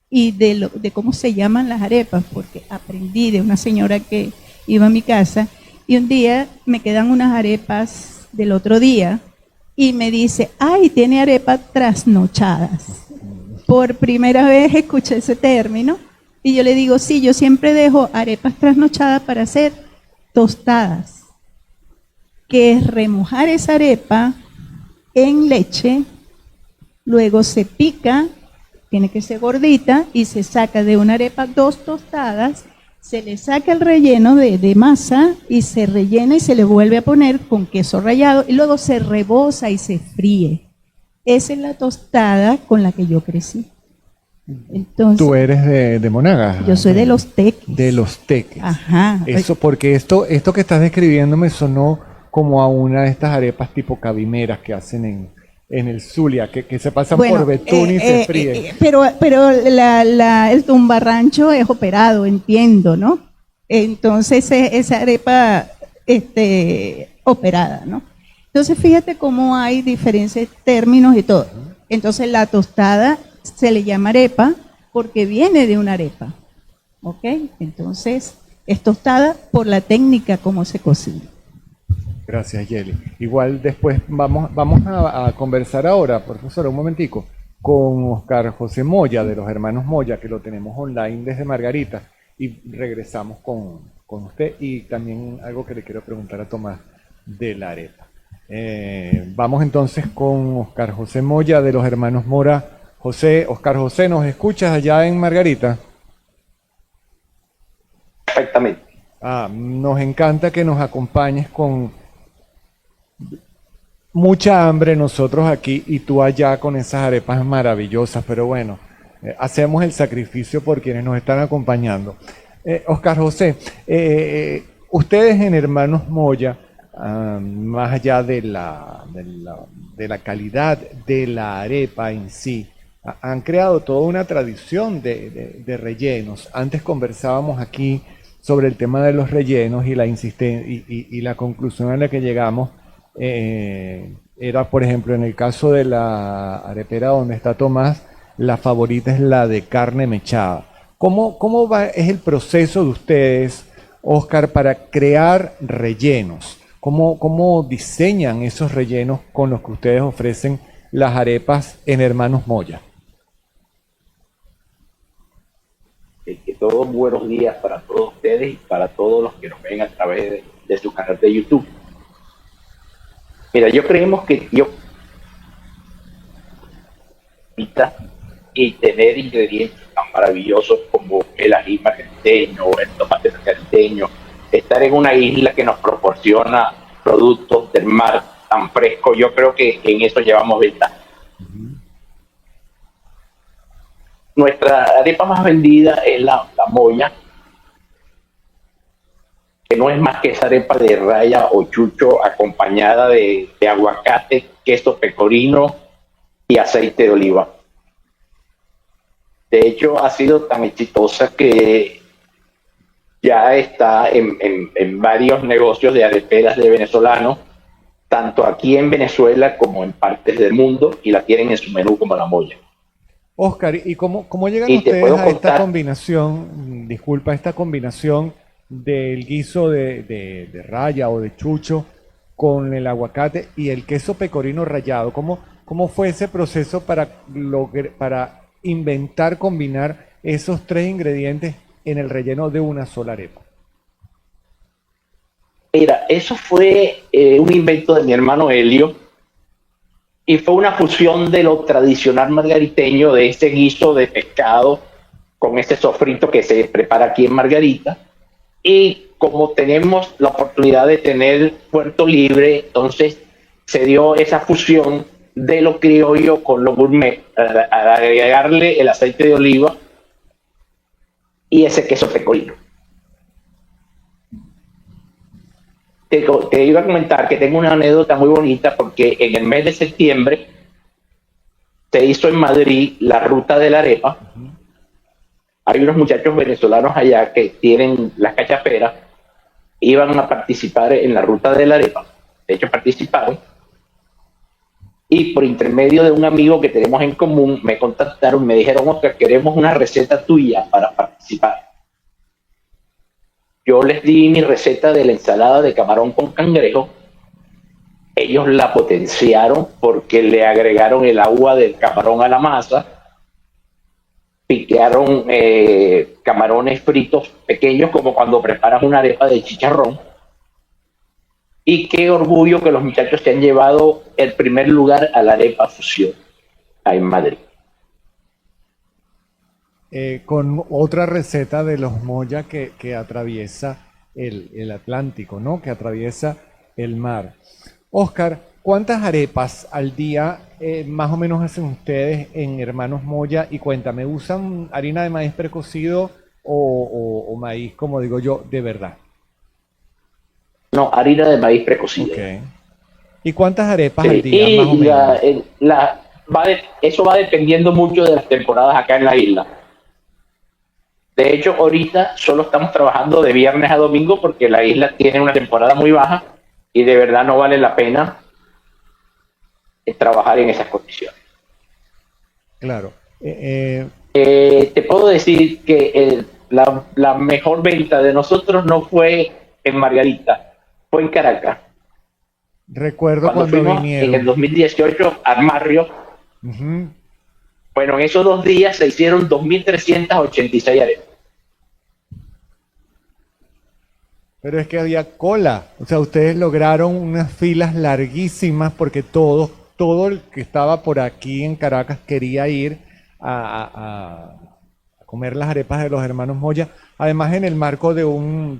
y de cómo se llaman las arepas, porque aprendí de una señora que iba a mi casa y un día me quedan unas arepas del otro día y me dice, ay, tiene arepas trasnochadas. Por primera vez escuché ese término y yo le digo, sí, yo siempre dejo arepas trasnochadas para hacer tostadas, que es remojar esa arepa en leche, luego se pica, tiene que ser gordita y se saca de una arepa 2 tostadas, se le saca el relleno de masa y se rellena y se le vuelve a poner con queso rallado y luego se reboza y se fríe. Esa es la tostada con la que yo crecí. Entonces, Tú eres de Monagas. yo soy de Los Teques. De Los Teques. Ajá. Eso, porque esto que estás describiendo me sonó como a una de estas arepas tipo cabimeras que hacen en el Zulia, que se pasan por betún y se fríen. Pero el tumbarrancho es operado, entiendo, ¿no? Entonces esa arepa operada, ¿no? Entonces fíjate cómo hay diferentes términos y todo. Entonces la tostada se le llama arepa porque viene de una arepa, ¿ok? Entonces es tostada por la técnica como se cocina. Gracias, Yeli. Igual después vamos a conversar ahora, profesora, un momentico, con Oscar José Moya, de los hermanos Moya, que lo tenemos online desde Margarita, y regresamos con usted, y también algo que le quiero preguntar a Tomás de la arepa. Vamos entonces con Oscar José Moya, de los hermanos Mora. Oscar José, ¿nos escuchas allá en Margarita? Perfectamente. Nos encanta que nos acompañes con mucha hambre nosotros aquí y tú allá con esas arepas maravillosas, pero bueno, hacemos el sacrificio por quienes nos están acompañando. Oscar José, ustedes en Hermanos Moya, más allá de la calidad de la arepa en sí, han creado toda una tradición de rellenos. Antes conversábamos aquí sobre el tema de los rellenos y la insistencia y la conclusión a la que llegamos era, por ejemplo, en el caso de la arepera donde está Tomás, la favorita es la de carne mechada. ¿Cómo es el proceso de ustedes, Oscar, para crear rellenos? ¿Cómo diseñan esos rellenos con los que ustedes ofrecen las arepas en Hermanos Moya? Todos buenos días para todos ustedes y para todos los que nos ven a través de su canal de YouTube. Mira, yo creemos que y tener ingredientes tan maravillosos como el ají margariteño, el tomate margariteño, estar en una isla que nos proporciona productos del mar tan frescos, yo creo que en eso llevamos ventaja. Nuestra arepa más vendida es la moya, que no es más que esa arepa de raya o chucho acompañada de aguacate, queso pecorino y aceite de oliva. De hecho, ha sido tan exitosa que ya está en varios negocios de areperas de venezolanos, tanto aquí en Venezuela como en partes del mundo, y la tienen en su menú como la moya. Oscar, ¿y cómo llegan Y ustedes a esta combinación, esta combinación del guiso de raya o de chucho con el aguacate y el queso pecorino rallado? ¿Cómo fue ese proceso para inventar, combinar esos tres ingredientes en el relleno de una sola arepa? Mira, eso fue un invento de mi hermano Helio, y fue una fusión de lo tradicional margariteño, de ese guiso de pescado con ese sofrito que se prepara aquí en Margarita. Y como tenemos la oportunidad de tener Puerto Libre, entonces se dio esa fusión de lo criollo con lo gourmet, al agregarle el aceite de oliva y ese queso pecorino. te iba a comentar que tengo una anécdota muy bonita porque en el mes de septiembre se hizo en Madrid la ruta de la arepa. Hay unos muchachos venezolanos allá que tienen las cachaperas, iban a participar en la ruta de la arepa. De hecho, participaron. Y por intermedio de un amigo que tenemos en común, me contactaron, me dijeron, Oscar, queremos una receta tuya para participar. Yo les di mi receta de la ensalada de camarón con cangrejo. Ellos la potenciaron porque le agregaron el agua del camarón a la masa, piquearon camarones fritos pequeños como cuando preparas una arepa de chicharrón. Y qué orgullo que los muchachos se han llevado el primer lugar a la arepa fusión ahí en Madrid. Con otra receta de los Moya que atraviesa el Atlántico, ¿no? Que atraviesa el mar. Oscar, ¿cuántas arepas al día más o menos hacen ustedes en Hermanos Moya? Y cuéntame, ¿usan harina de maíz precocido o maíz, como digo yo, de verdad? No, harina de maíz precocido. Okay. ¿Y cuántas arepas Sí, al día, más o menos? Eso va dependiendo mucho de las temporadas acá en la isla. De hecho, ahorita solo estamos trabajando de viernes a domingo porque la isla tiene una temporada muy baja y de verdad no vale la pena trabajar en esas condiciones. Claro. Te puedo decir que la mejor venta de nosotros no fue en Margarita, fue en Caracas. Recuerdo cuando fuimos vinieron. en el 2018 al Marrio. Bueno, en esos 2 días se hicieron 2.386 arepas. Pero es que había cola. O sea, ustedes lograron unas filas larguísimas porque todo el que estaba por aquí en Caracas quería ir a comer las arepas de los Hermanos Moya. Además, en el marco de un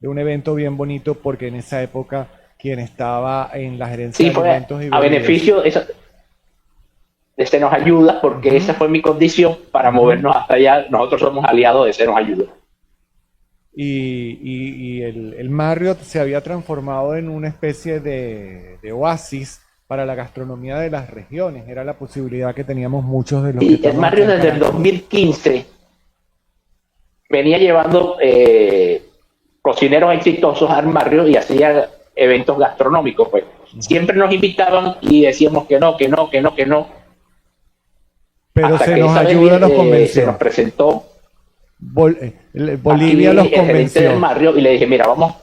evento bien bonito, porque en esa época quien estaba en la gerencia de alimentos y a beneficio de Se Nos Ayuda, porque esa fue mi condición para movernos hasta allá. Nosotros somos aliados de Se Nos Ayuda. Y el Marriott se había transformado en una especie de oasis para la gastronomía de las regiones. Era la posibilidad que teníamos muchos de los que Y el estamos Marriott aquí en desde el Caracas. 2015 venía llevando cocineros exitosos al Marriott y hacía eventos gastronómicos. Pues siempre nos invitaban y decíamos que no. Pero hasta Se que Nos esa vez, Ayuda los se convenció. nos presentó Bolivia aquí los el gerente del convenció. Marriott y le dije, mira, vamos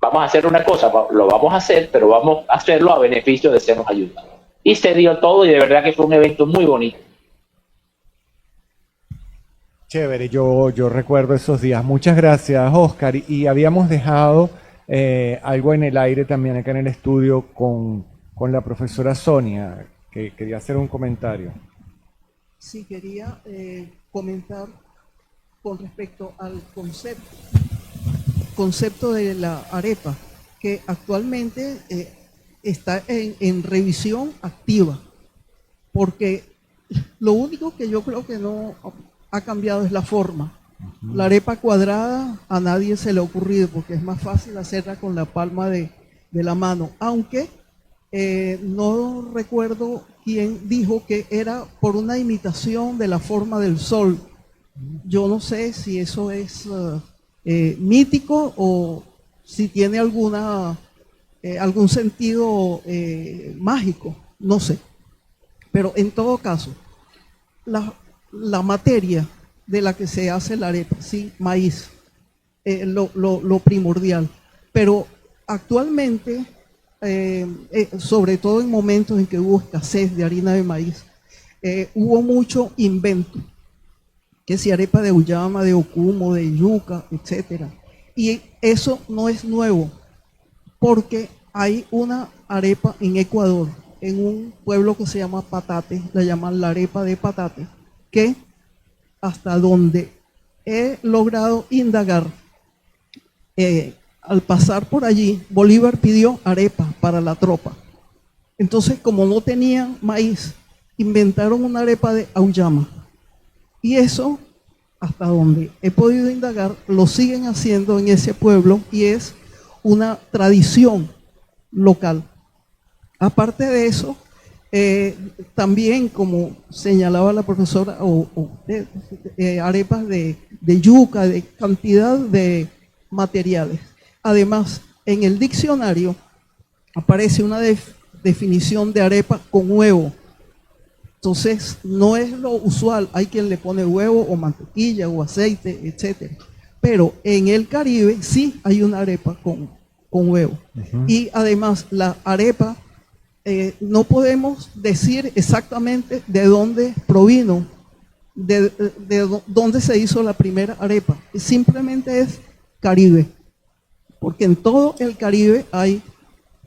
a hacer una cosa, lo vamos a hacer, pero vamos a hacerlo a beneficio de Se Nos Ayuda. Y se dio todo y de verdad que fue un evento muy bonito. Chévere, yo recuerdo esos días. Muchas gracias, Oscar. Y habíamos dejado algo en el aire también acá en el estudio con la profesora Sonia, que quería hacer un comentario. Sí, quería comentar con respecto al concepto de la arepa, que actualmente está en revisión activa, porque lo único que yo creo que no ha cambiado es la forma. La arepa cuadrada a nadie se le ha ocurrido porque es más fácil hacerla con la palma de la mano, aunque no recuerdo quién dijo que era por una imitación de la forma del sol. Yo no sé si eso es mítico o si tiene algún sentido mágico, no sé. Pero en todo caso, la materia de la que se hace la arepa, sí, maíz, lo primordial. Pero actualmente, sobre todo en momentos en que hubo escasez de harina de maíz, hubo mucho invento, que si arepa de uyama, de ocumo, de yuca, etcétera. Y eso no es nuevo, porque hay una arepa en Ecuador, en un pueblo que se llama Patate, la llaman la arepa de Patate, que hasta donde he logrado indagar, al pasar por allí, Bolívar pidió arepa para la tropa. Entonces, como no tenían maíz, inventaron una arepa de auyama. Y eso hasta donde he podido indagar, lo siguen haciendo en ese pueblo y es una tradición local. Aparte de eso, también, como señalaba la profesora, arepas de yuca, de cantidad de materiales. Además, en el diccionario aparece una definición de arepa con huevo. Entonces, no es lo usual. Hay quien le pone huevo o mantequilla o aceite, etc. Pero en el Caribe sí hay una arepa con huevo. Y además, la arepa, no podemos decir exactamente de dónde provino, de dónde se hizo la primera arepa. Simplemente es Caribe, porque en todo el Caribe hay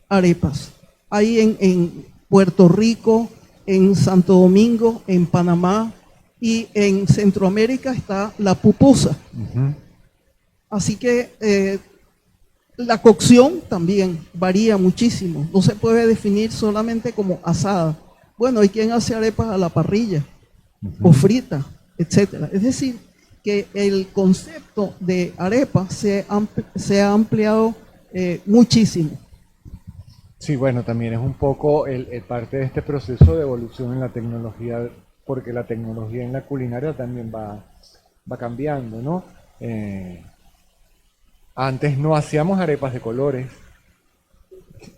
arepas. Hay en Puerto Rico, en Santo Domingo, en Panamá, y en Centroamérica está la pupusa. Así que la cocción también varía muchísimo. No se puede definir solamente como asada. Bueno, hay quien hace arepas a la parrilla o frita, etcétera. Es decir, que el concepto de arepa se ha ampliado muchísimo. Sí, bueno, también es un poco el parte de este proceso de evolución en la tecnología, porque la tecnología en la culinaria también va cambiando, ¿no? Antes no hacíamos arepas de colores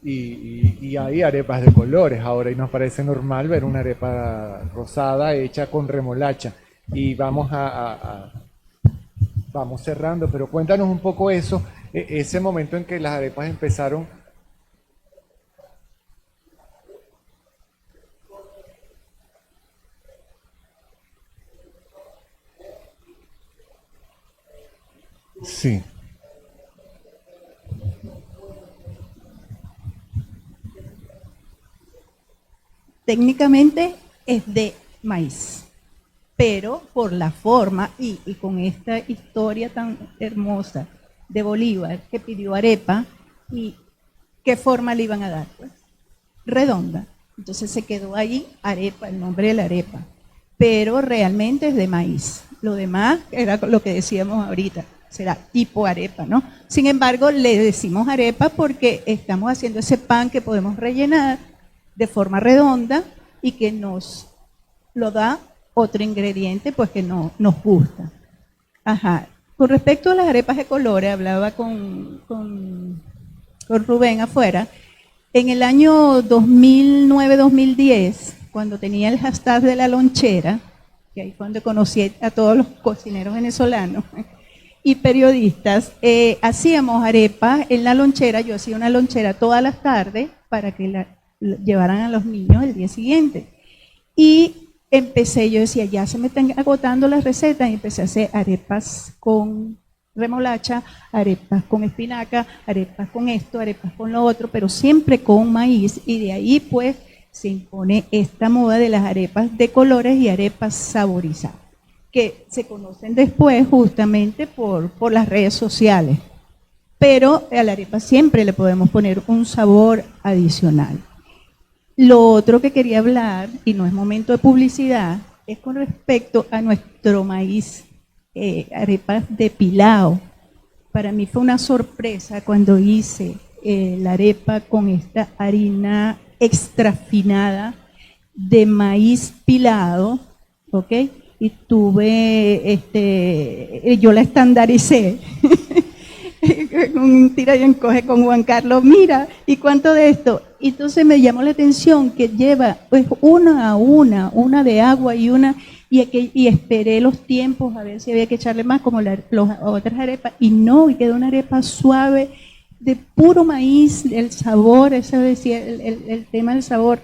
y hay arepas de colores ahora y nos parece normal ver una arepa rosada hecha con remolacha y vamos vamos cerrando, pero cuéntanos un poco eso, ese momento en que las arepas empezaron. Sí. Técnicamente es de maíz, pero por la forma y con esta historia tan hermosa de Bolívar que pidió arepa, y qué forma le iban a dar, pues redonda. Entonces se quedó ahí arepa, el nombre de la arepa, pero realmente es de maíz. Lo demás era lo que decíamos ahorita, será tipo arepa, ¿no? Sin embargo, le decimos arepa porque estamos haciendo ese pan que podemos rellenar de forma redonda y que nos lo da otro ingrediente pues que no nos gusta. Ajá. Con respecto a las arepas de colores, hablaba con Rubén afuera, en el año 2009-2010, cuando tenía el hashtag de la lonchera, que ahí fue donde conocí a todos los cocineros venezolanos y periodistas, hacíamos arepas en la lonchera. Yo hacía una lonchera todas las tardes para que la llevaran a los niños el día siguiente. Y yo decía, ya se me están agotando las recetas, y empecé a hacer arepas con remolacha, arepas con espinaca, arepas con esto, arepas con lo otro, pero siempre con maíz, y de ahí pues se impone esta moda de las arepas de colores y arepas saborizadas, que se conocen después justamente por las redes sociales. Pero a la arepa siempre le podemos poner un sabor adicional. Lo otro que quería hablar, y no es momento de publicidad, es con respecto a nuestro maíz, arepas de pilao. Para mí fue una sorpresa cuando hice la arepa con esta harina extrafinada de maíz pilado, ¿ok? Y yo la estandaricé. Un tira y encoge con Juan Carlos, mira, ¿y cuánto de esto? Y entonces me llamó la atención que lleva pues una de agua y y esperé los tiempos a ver si había que echarle más como las otras arepas, y no, y quedó una arepa suave de puro maíz, el sabor, eso decía, el tema del sabor.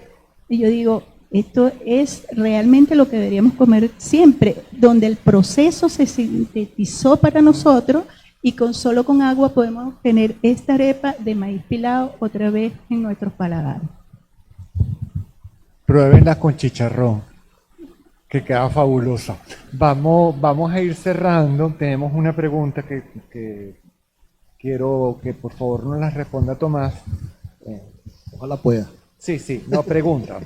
Y yo digo, esto es realmente lo que deberíamos comer siempre, donde el proceso se sintetizó para nosotros, y solo con agua podemos tener esta arepa de maíz pilado otra vez en nuestros paladares. Pruébenla con chicharrón, que queda fabulosa. Vamos a ir cerrando. Tenemos una pregunta que quiero que por favor nos la responda Tomás. Ojalá pueda. Sí, no, pregunta.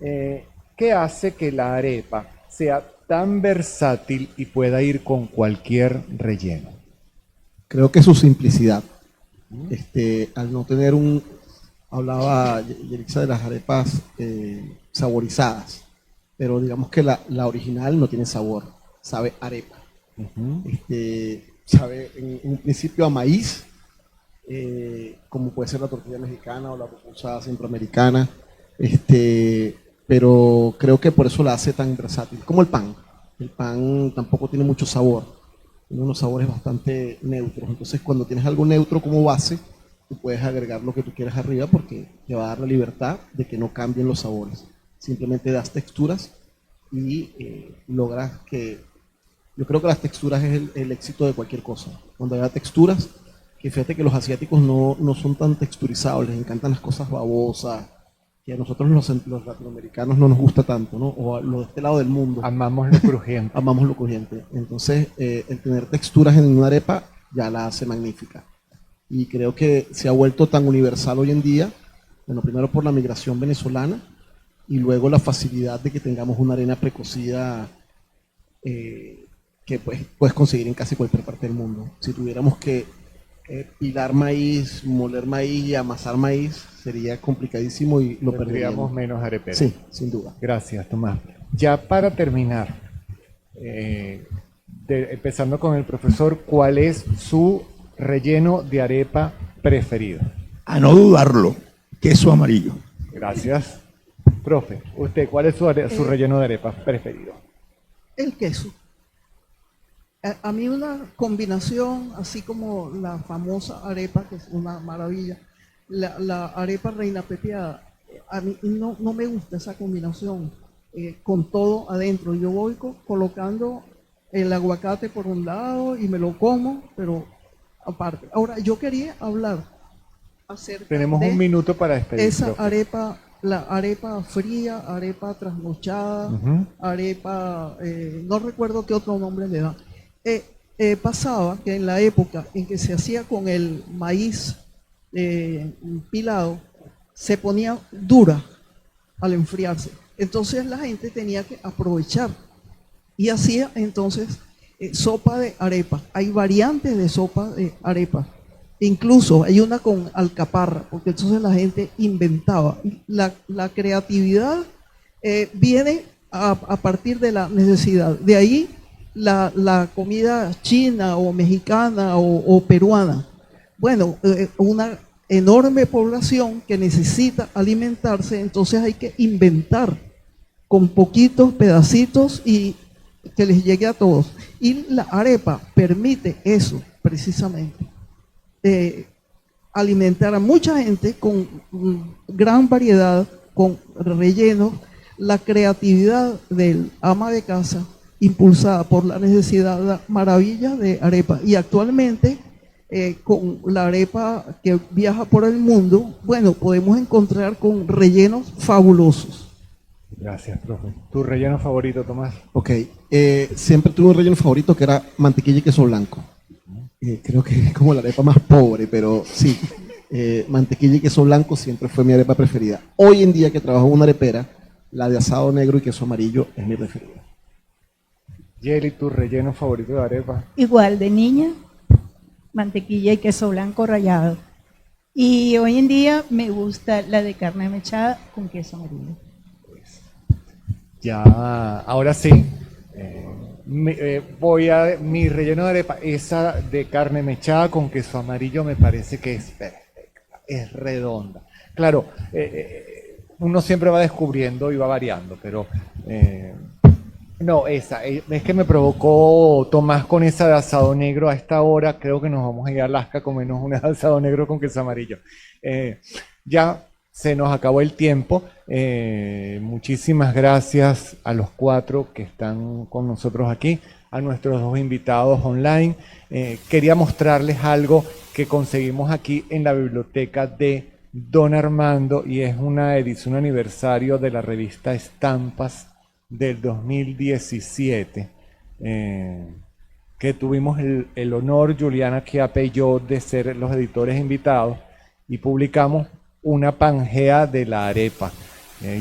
¿Qué hace que la arepa sea tan versátil y pueda ir con cualquier relleno? Creo que su simplicidad. Al no tener hablaba Yerixa de las arepas saborizadas, pero digamos que la original no tiene sabor, sabe arepa. Sabe en un principio a maíz, como puede ser la tortilla mexicana o la pupusa centroamericana, pero creo que por eso la hace tan versátil, como el pan. El pan tampoco tiene mucho sabor, tiene unos sabores bastante neutros, entonces cuando tienes algo neutro como base, tú puedes agregar lo que tú quieras arriba porque te va a dar la libertad de que no cambien los sabores, simplemente das texturas y logras que... Yo creo que las texturas es el éxito de cualquier cosa. Cuando haya texturas, que fíjate que los asiáticos no son tan texturizados, les encantan las cosas babosas, que a nosotros los latinoamericanos no nos gusta tanto, ¿no? O a los de este lado del mundo. Amamos lo crujiente. Amamos lo crujiente. Entonces, el tener texturas en una arepa ya la hace magnífica. Y creo que se ha vuelto tan universal hoy en día, bueno, primero por la migración venezolana y luego la facilidad de que tengamos una arena precocida que puedes conseguir en casi cualquier parte del mundo. Si tuviéramos que pilar maíz, moler maíz y amasar maíz, sería complicadísimo y lo perderíamos. Menos areperos. Sí, sin duda. Gracias, Tomás. Ya para terminar, empezando con el profesor, ¿cuál es su relleno de arepa preferido? A no dudarlo, queso amarillo. Gracias. Profe, ¿usted cuál es su relleno de arepa preferido? El queso. A mí una combinación, así como la famosa arepa, que es una maravilla, la arepa reina pepiada, a mí no me gusta esa combinación con todo adentro. Yo voy colocando el aguacate por un lado y me lo como, pero aparte. Ahora, yo quería hablar acerca Tenemos de un minuto para despedir. esa profe. arepa, la arepa fría, arepa trasnochada, arepa, no recuerdo qué otro nombre le da. Pasaba que en la época en que se hacía con el maíz pilado, se ponía dura al enfriarse. Entonces la gente tenía que aprovechar y hacía entonces sopa de arepa. Hay variantes de sopa de arepa. Incluso hay una con alcaparra, porque entonces la gente inventaba. La creatividad viene a partir de la necesidad. De ahí la comida china o mexicana o peruana. Bueno, una enorme población que necesita alimentarse, entonces hay que inventar con poquitos pedacitos y que les llegue a todos. Y la arepa permite eso, precisamente. Alimentar a mucha gente con gran variedad, con rellenos, la creatividad del ama de casa, impulsada por la necesidad, la maravilla de arepa. Y actualmente, con la arepa que viaja por el mundo, bueno, podemos encontrar con rellenos fabulosos. Gracias, profe. ¿Tu relleno favorito, Tomás? Ok, siempre tuve un relleno favorito que era mantequilla y queso blanco. Creo que es como la arepa más pobre, pero sí, mantequilla y queso blanco siempre fue mi arepa preferida. Hoy en día que trabajo en una arepera, la de asado negro y queso amarillo es mi preferida. Yeli, ¿tu relleno favorito de arepa? Igual de niña, mantequilla y queso blanco rallado. Y hoy en día me gusta la de carne mechada con queso amarillo. Ya, ahora sí. Voy a mi relleno de arepa, esa de carne mechada con queso amarillo me parece que es perfecta, es redonda. Claro, uno siempre va descubriendo y va variando, pero no, esa, es que me provocó Tomás con esa de asado negro a esta hora, creo que nos vamos a ir a Alaska a comernos una de asado negro con queso amarillo. Ya se nos acabó el tiempo. Muchísimas gracias a los 4 que están con nosotros aquí, a nuestros 2 invitados online. Quería mostrarles algo que conseguimos aquí en la biblioteca de Don Armando y es una edición aniversario de la revista Estampas del 2017, que tuvimos el honor, Juliana Chiappe y yo, de ser los editores invitados y publicamos una Pangea de la arepa.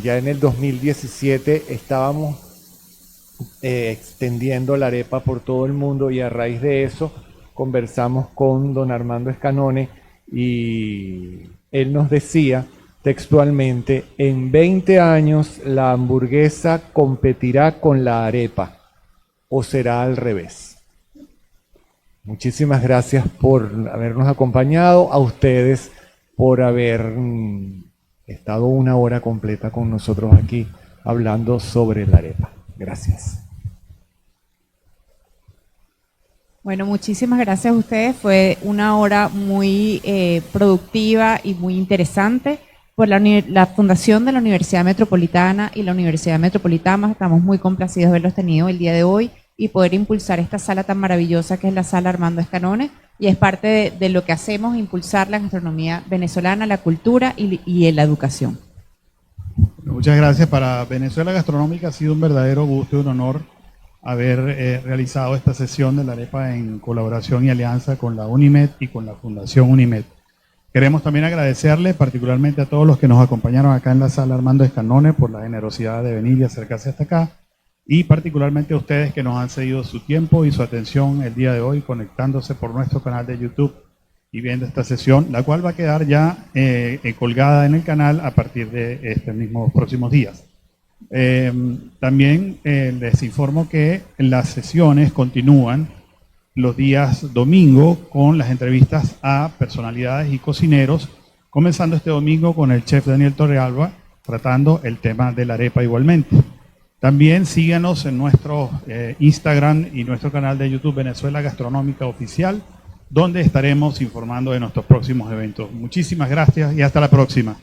Ya en el 2017 estábamos extendiendo la arepa por todo el mundo, y a raíz de eso conversamos con don Armando Escanone y él nos decía textualmente: en 20 años la hamburguesa competirá con la arepa, o será al revés. Muchísimas gracias por habernos acompañado, a ustedes por haber estado una hora completa con nosotros aquí hablando sobre la arepa. Gracias. Bueno, muchísimas gracias a ustedes. Fue una hora muy productiva y muy interesante. Por la Fundación de la Universidad Metropolitana y la Universidad Metropolitana estamos muy complacidos de haberlos tenido el día de hoy y poder impulsar esta sala tan maravillosa que es la Sala Armando Escanone, y es parte de lo que hacemos, impulsar la gastronomía venezolana, la cultura y la educación. Muchas gracias. Para Venezuela Gastronómica ha sido un verdadero gusto y un honor haber realizado esta sesión de la arepa en colaboración y alianza con la UNIMED y con la Fundación UNIMED. Queremos también agradecerle particularmente a todos los que nos acompañaron acá en la Sala Armando Escanone por la generosidad de venir y acercarse hasta acá, y particularmente a ustedes que nos han cedido su tiempo y su atención el día de hoy conectándose por nuestro canal de YouTube y viendo esta sesión, la cual va a quedar ya colgada en el canal a partir de estos mismos próximos días. También les informo que las sesiones continúan los días domingo con las entrevistas a personalidades y cocineros, comenzando este domingo con el chef Daniel Torrealba, tratando el tema de la arepa igualmente. También síganos en nuestro Instagram y nuestro canal de YouTube Venezuela Gastronómica Oficial, donde estaremos informando de nuestros próximos eventos. Muchísimas gracias y hasta la próxima.